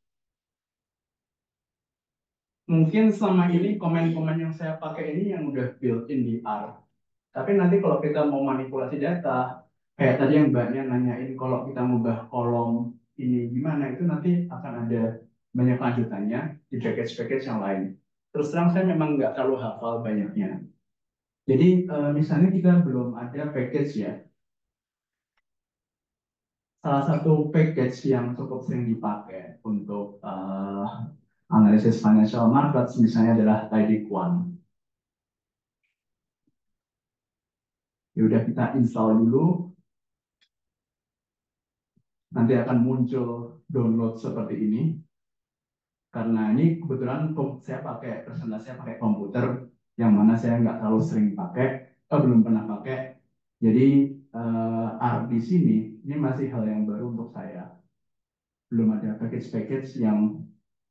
Mungkin selama ini komen-komen yang saya pakai ini yang udah built-in di R. Tapi nanti kalau kita mau manipulasi data, kayak tadi yang mbaknya nanyain kalau kita ngubah kolom ini gimana, itu nanti akan ada banyak lanjutannya di package-package yang lain. Terus terang saya memang nggak terlalu hafal banyaknya. Jadi misalnya kita belum ada package ya. Salah satu package yang cukup sering dipakai untuk analisis financial markets misalnya adalah Tidy Quant. Ya udah kita install dulu, nanti akan muncul download seperti ini. Karena ini kebetulan saya pakai presentasinya pakai komputer yang mana saya nggak terlalu sering pakai, belum pernah pakai. Jadi R di sini ini masih hal yang baru untuk saya. Belum ada package-package yang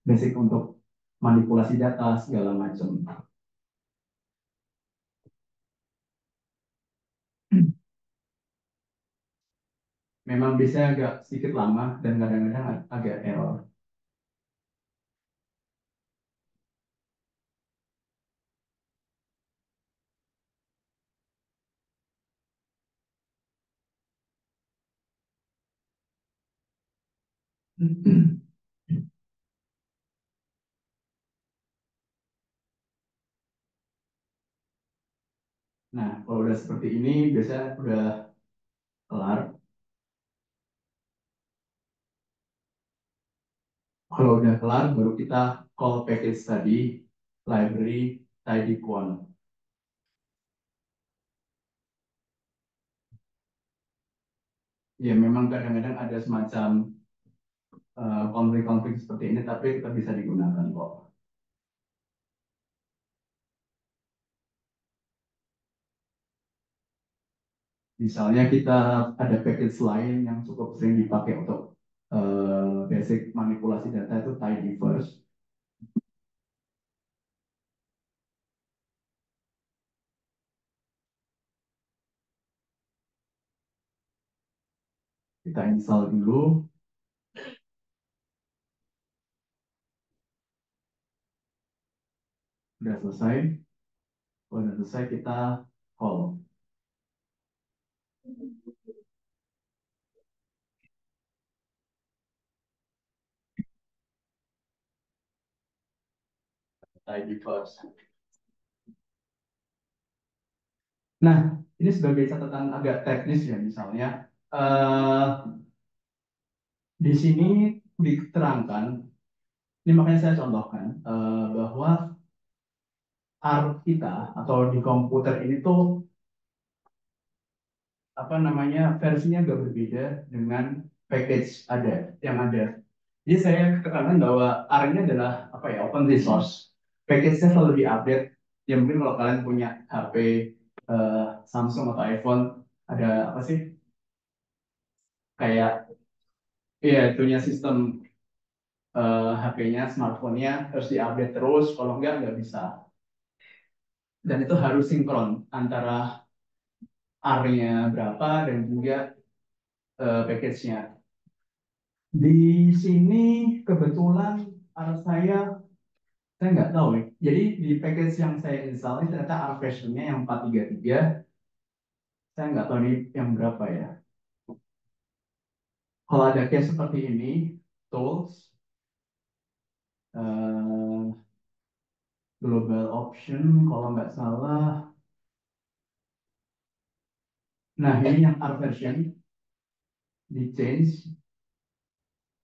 basic untuk manipulasi data segala macam. Memang biasanya agak sedikit lama dan kadang-kadang agak error. Nah, kalau udah seperti ini biasanya udah kelar. Kalau udah kelar, baru kita call package tadi, library tidyquant. Ya, memang kadang-kadang ada semacam konflik-konflik seperti ini, tapi tetap bisa digunakan kok. Misalnya kita ada package lain yang cukup sering dipakai untuk basic manipulasi data itu tidyverse. Kita install dulu, udah selesai. Kalau udah selesai kita call. ID first. Nah, ini sebagai catatan agak teknis ya, misalnya di sini diterangkan, ini makanya saya contohkan bahwa R kita atau di komputer ini tuh apa namanya versinya agak berbeda dengan package yang ada. Jadi saya katakan bahwa R ini adalah apa ya open resource, package-nya selalu diupdate. Ya mungkin kalau kalian punya HP Samsung atau iPhone, ada apa sih kayak iya punya sistem HP-nya, smartphone-nya harus diupdate terus, kalau nggak bisa. Dan itu harus sinkron antara R-nya berapa dan juga package-nya. Di sini kebetulan R saya nggak tahu nih. Jadi di package yang saya install ini ternyata R version-nya yang 433. Saya nggak tahu nih yang berapa ya. Kalau ada case seperti ini, tools, eh, global option, kalau nggak salah. Nah, ini yang R version di change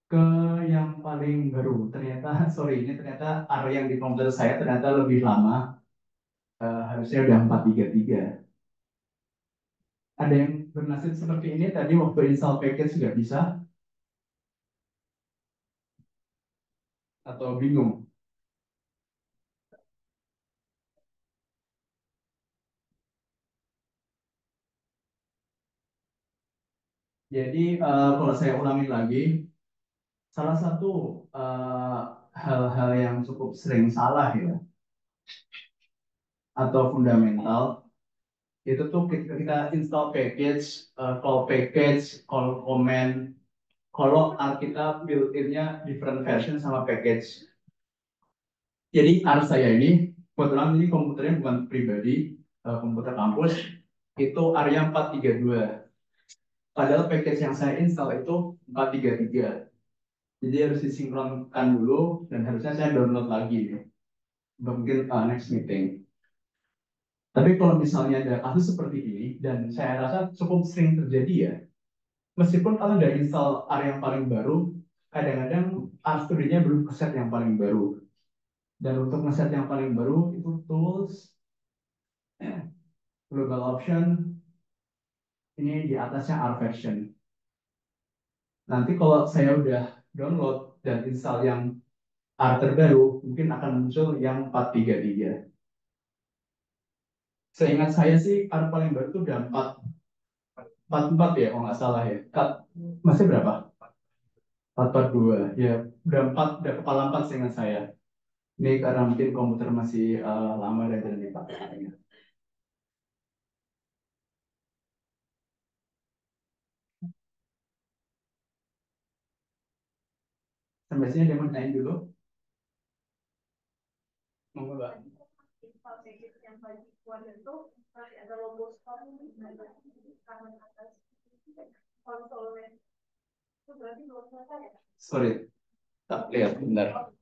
ke yang paling baru. Ternyata, sorry, ini ternyata R yang di komputer saya ternyata lebih lama. Harusnya udah 433. Ada yang bernasib seperti ini, tadi waktu install package nggak bisa, atau bingung. Jadi, kalau saya ulangi lagi, salah satu eh, hal-hal yang cukup sering salah ya, atau fundamental, itu tuh ketika kita install package, call package, call command, kalau kita built-in-nya different version sama package. Jadi R saya ini, kebetulan ini komputernya bukan pribadi, komputer kampus, itu R-nya 432. Padahal package yang saya install itu 433. Jadi harus disinkronkan dulu, dan harusnya saya download lagi nih, mungkin next meeting. Tapi kalau misalnya ada kasus seperti ini, dan saya rasa cukup sering terjadi ya, meskipun kalau udah install R yang paling baru, kadang-kadang R studio-nya belum keset yang paling baru. Dan untuk ngeset yang paling baru, itu tools, global option, ini di atasnya R version. Nanti kalau saya udah download dan install yang R terbaru, mungkin akan muncul yang 433. Seingat saya sih R paling baru itu udah 444 ya, kalau nggak salah ya. Masih berapa? 442. Ya, udah kepala 4 seingat saya. Ini karena mungkin komputer masih lama dan tidak dipakai. Sampai sini dia mau tanyain dulu. Monggo, Mbak. Install package yang by default itu masih ada logo store di kanan atas konsolnya. Itu berarti belum selesai ya? Sorry, tak lihat benar.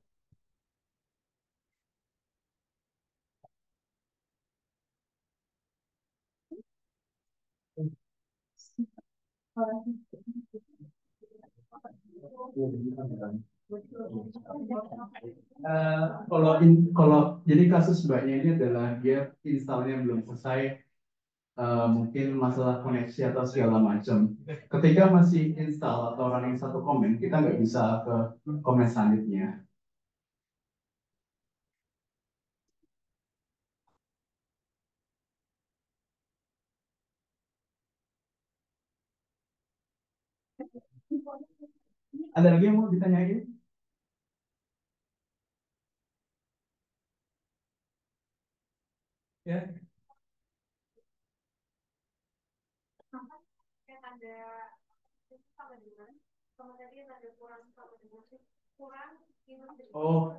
Kalau jadi kasus mbaknya ini adalah dia installnya belum selesai, mungkin masalah koneksi atau segala macam. Ketika masih install atau running satu komen, kita nggak bisa ke komen selanjutnya. Ada lagi yang mau ditanyain? Ya. Yang ada sama dengan sama tadi yang ada kurang sama dengan kurang industri. Oh,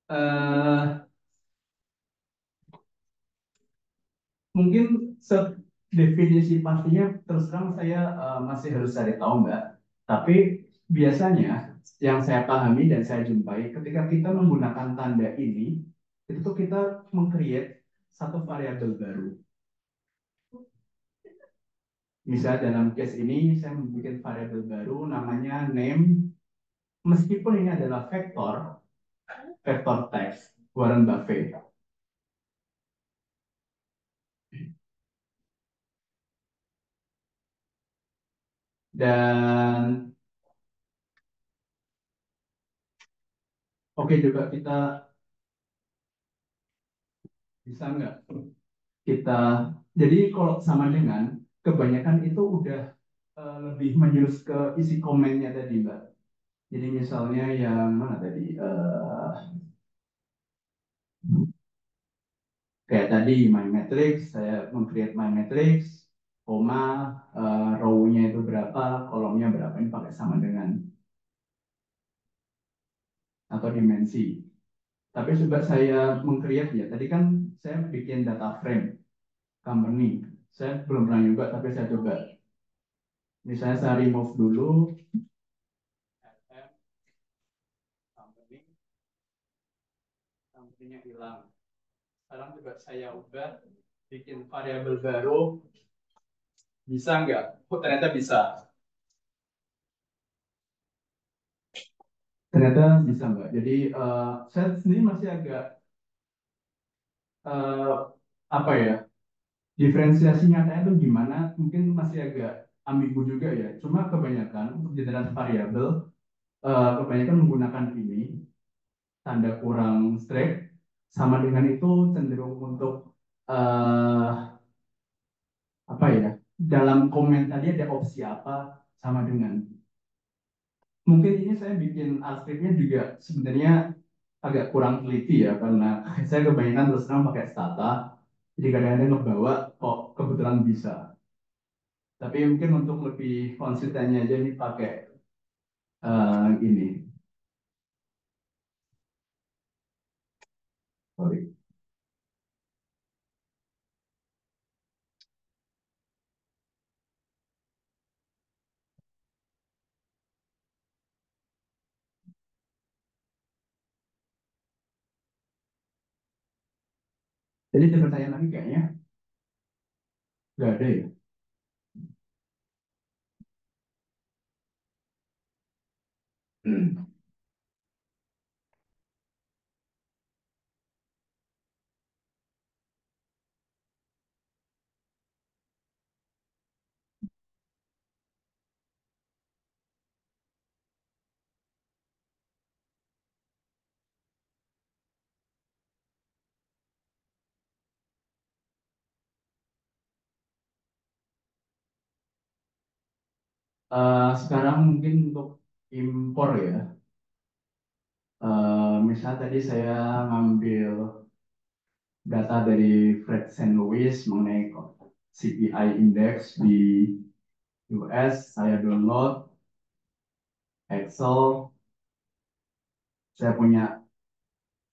eh, mungkin definisi pastinya terus terang saya masih harus cari tahu Mbak. Tapi biasanya yang saya pahami dan saya jumpai ketika kita menggunakan tanda ini, itu tuh kita meng-create satu variabel baru. Misalnya dalam case ini saya membuat variabel baru namanya name, meskipun ini adalah vektor teks Warren Buffett. Dan oke juga kita bisa nggak kita, jadi kalau sama dengan kebanyakan itu udah lebih menjurus ke isi komennya tadi Mbak. Jadi misalnya yang mana tadi? Kayak tadi my matrix, saya meng-create my matrix, koma, row-nya itu berapa, kolomnya berapa, ini pakai sama dengan, atau dimensi. Tapi coba saya meng-create ya, tadi kan saya bikin data frame company. Saya belum pernah nyoba, tapi saya coba. Misalnya saya remove dulu, FM, company, company-nya hilang. Sekarang coba saya ubah, bikin variabel baru, bisa nggak? Oh, ternyata bisa. Ternyata bisa Mbak. Jadi saya sendiri masih agak eh, apa ya, diferensiasi nyatanya itu gimana? Mungkin masih agak ambigu juga ya. Cuma kebanyakan untuk generasi variabel kebanyakan menggunakan ini tanda kurang straight sama dengan itu cenderung untuk eh, apa ya? Dalam komen tadi ada opsi apa sama dengan. Mungkin ini saya bikin arsipnya juga sebenarnya agak kurang teliti ya karena saya kebanyakan terus terang pakai stata. Jadi kadang-kadang ngebawa kok kebetulan bisa. Tapi mungkin untuk lebih konsistennya aja nih pakai ini. Sorry. Jadi ada pertanyaan lagi kayaknya nggak ada ya. Sekarang mungkin untuk impor ya. Misal tadi saya ngambil data dari Fred St. Louis mengenai CPI index di US, saya download Excel, saya punya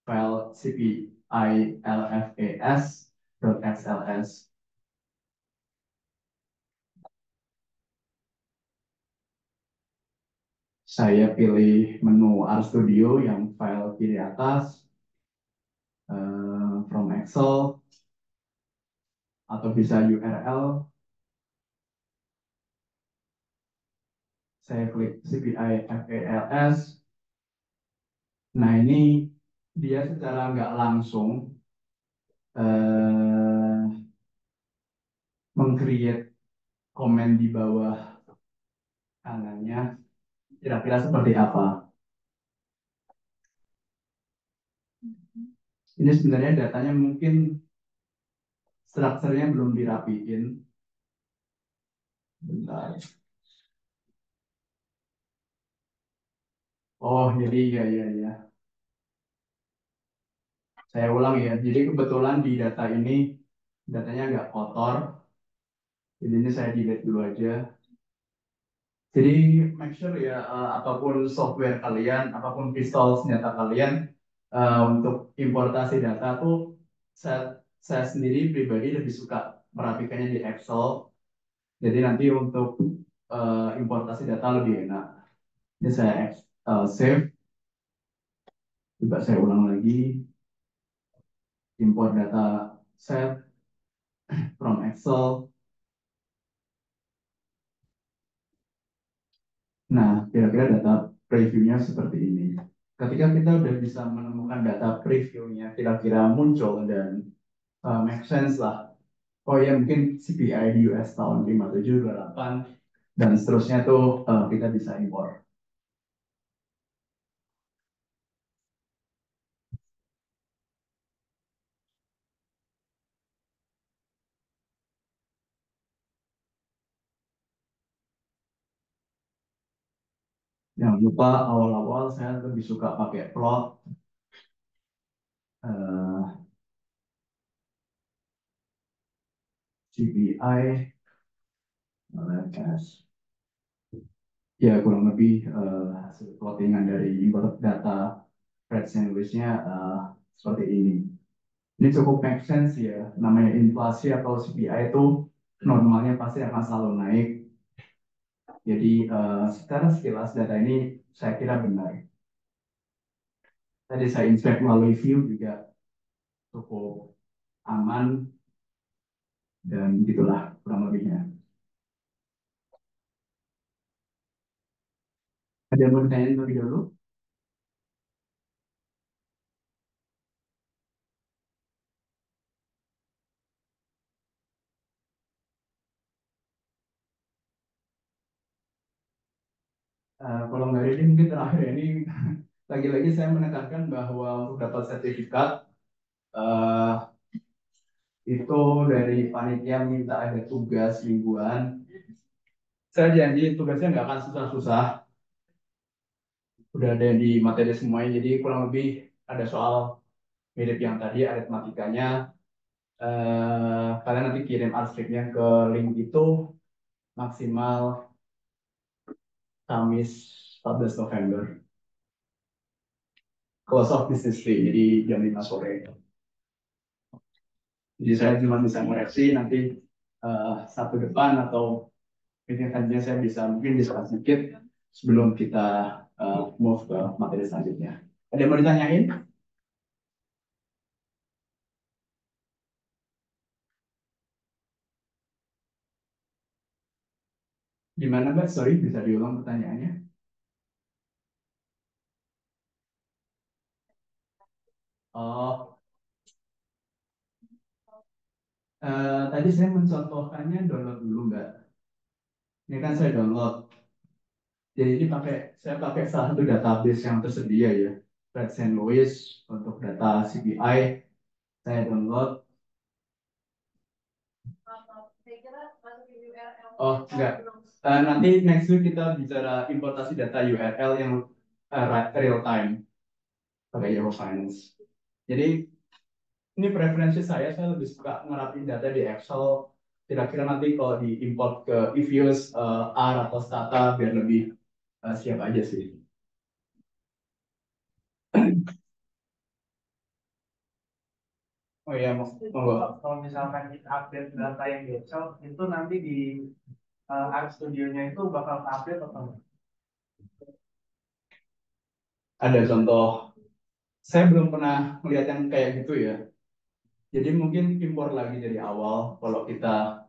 file CPI LFAS.xls. Saya pilih menu RStudio yang file kiri atas, from Excel, atau bisa URL. Saya klik CPI FALS. Nah ini dia secara nggak langsung eh, meng-create komen di bawah kanannya. Kira-kira seperti apa? Ini sebenarnya datanya mungkin strukturnya belum dirapiin. Bentar. Oh, jadi ya ya ya. Saya ulang ya. Jadi kebetulan di data ini datanya nggak kotor. Jadi ini saya delete dulu aja. Jadi make sure ya apapun software kalian, apapun pistol senjata kalian untuk importasi data tuh saya sendiri pribadi lebih suka merapikannya di Excel. Jadi nanti untuk importasi data lebih enak. Ini saya save, coba saya ulang lagi. import data set from Excel. Nah, kira-kira data previewnya seperti ini. Ketika kita udah bisa menemukan data previewnya, kira-kira muncul dan make sense lah. Oh ya, mungkin CPI di US tahun 57, 28, dan seterusnya tuh kita bisa import. Jangan lupa awal-awal saya lebih suka pakai plot, eh, CPI, LFS. Ya kurang lebih hasil plottingan dari import data Fred sandwichnya seperti ini. Ini cukup make sense ya. Namanya inflasi atau CPI itu normalnya pasti akan selalu naik. Jadi secara sekilas data ini saya kira benar. Tadi saya inspect melalui view juga cukup aman dan gitulah kurang lebihnya. Ada yang mau ditanyain lebih dulu? Kalau nggak ini mungkin terakhir ini lagi-lagi saya menekankan bahwa untuk dapat sertifikat eh, itu dari panitia minta ada tugas mingguan. Saya janji tugasnya nggak akan susah-susah. Udah ada di materi semuanya. Jadi kurang lebih ada soal mirip yang tadi aritmatikanya. Kalian nanti kirim arsipnya ke link itu maksimal Kamis 14 November. Close of business day, jadi jam 5 sore. Jadi saya cuma bisa koreksi nanti Sabtu depan atau meeting selanjutnya saya bisa mungkin discuss sedikit sebelum kita move ke materi selanjutnya. Ada yang mau ditanyain? Gimana Mbak? Sorry, bisa diulang pertanyaannya? Oh, tadi saya mencontohkannya download dulu Mbak. Ini kan saya download. Jadi ini saya pakai salah satu database yang tersedia ya. Fred Saint Louis untuk data CPI. Saya download. Saya kira masukin URL. Oh, enggak. Nanti next week kita bicara importasi data URL yang real time pakai Yahoo Finance. Jadi ini preferensi saya lebih suka ngerapin data di Excel. Kira-kira nanti kalau diimport ke EViews, R atau Stata biar lebih siap aja sih. Oh iya, monggo. Kalau misalkan kita update data yang di Excel, itu nanti di Art Studio-nya itu bakal update atau enggak? Ada contoh. Saya belum pernah melihat yang kayak gitu ya. Jadi mungkin impor lagi dari awal kalau kita.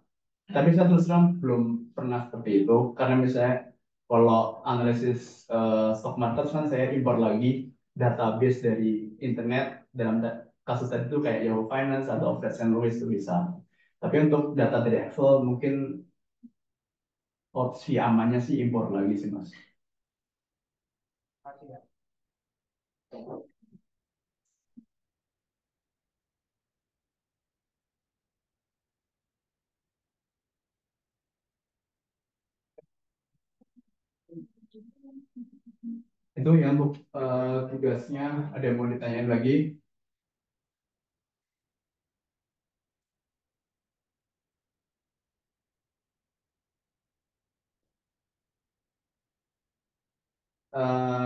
Tapi saya terus terang belum pernah seperti itu karena misalnya kalau analisis stock market kan saya impor lagi database dari internet dalam kasus tadi itu kayak Yahoo Finance atau Fred St. Louis itu bisa. Tapi untuk data dari Excel mungkin opsi amannya sih impor lagi sih Mas. Pasti ya. Itu yang untuk tugasnya ada yang mau ditanyain lagi?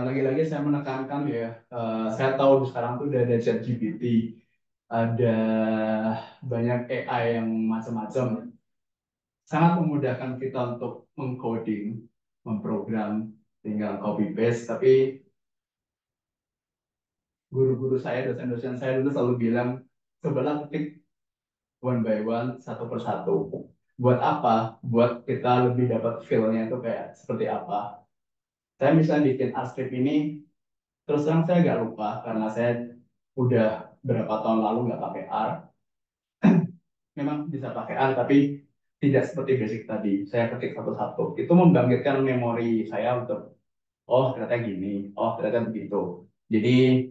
Lagi-lagi saya menekankan ya, saya tahu sekarang tuh udah ada ChatGPT, ada banyak AI yang macam-macam, sangat memudahkan kita untuk mengcoding, memprogram, tinggal copy paste. Tapi guru-guru saya, dosen-dosen saya dulu selalu bilang cobalah ketik one by one, satu persatu. Buat apa? Buat kita lebih dapat feel-nya itu kayak seperti apa. Saya misalnya bikin art script ini, terus terang saya agak lupa karena saya udah berapa tahun lalu nggak pakai art. Memang bisa pakai art, tapi tidak seperti basic tadi. Saya ketik satu-satu. Itu membangkitkan memori saya untuk, oh ternyata gini, oh ternyata begitu. Jadi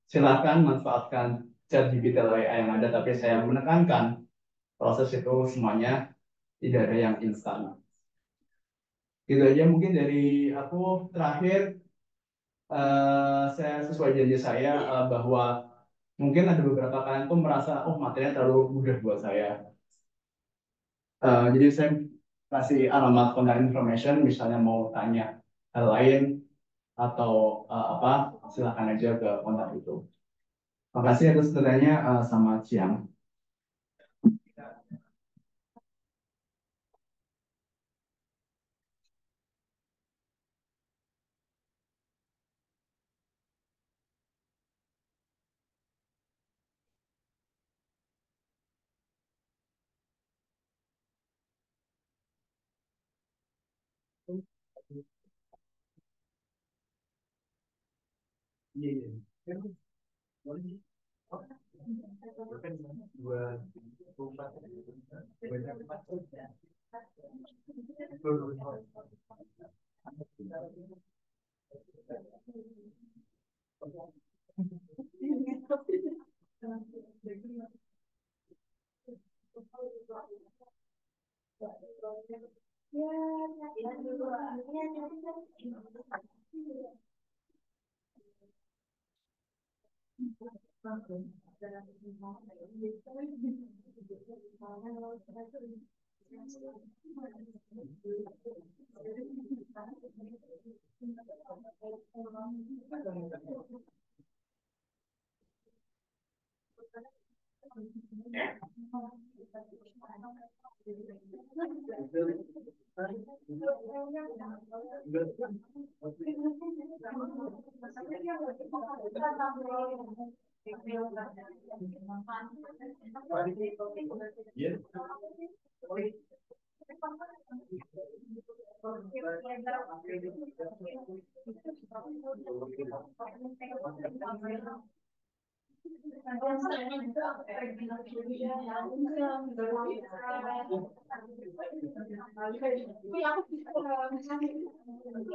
silakan manfaatkan ChatGPT atau AI yang ada, tapi saya menekankan proses itu semuanya tidak ada yang instan. Gitu aja mungkin dari aku. Terakhir, saya sesuai janji saya bahwa mungkin ada beberapa kalian tuh merasa oh materinya terlalu mudah buat saya. Jadi saya kasih alamat contact information, misalnya mau tanya hal lain atau apa, silakan aja ke kontak itu. Makasih atas pertanyaannya, selamat siang.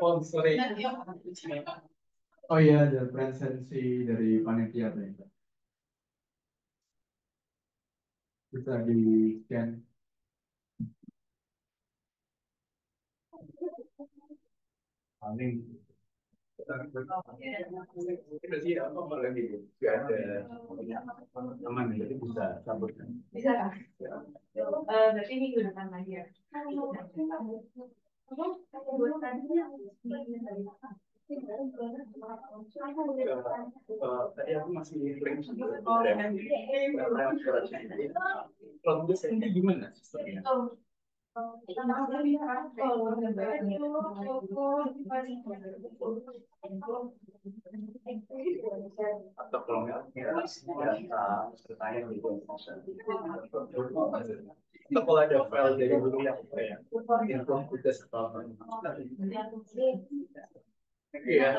Oh, sorry. Oh iya, ada presensi dari panitia nih. Bisa di scan. Paling kita sih apa lagi? Gak ada teman, jadi bisa sambutkan. Bisa kan? Berarti minggu depan lagi ya. Tadi aku masih link kalau menurut saya ini gimana sistemnya? Atau kalau nggak bertanya gitu, atau kalau ada file dari dulu yang apa ya, info kita setelah iya.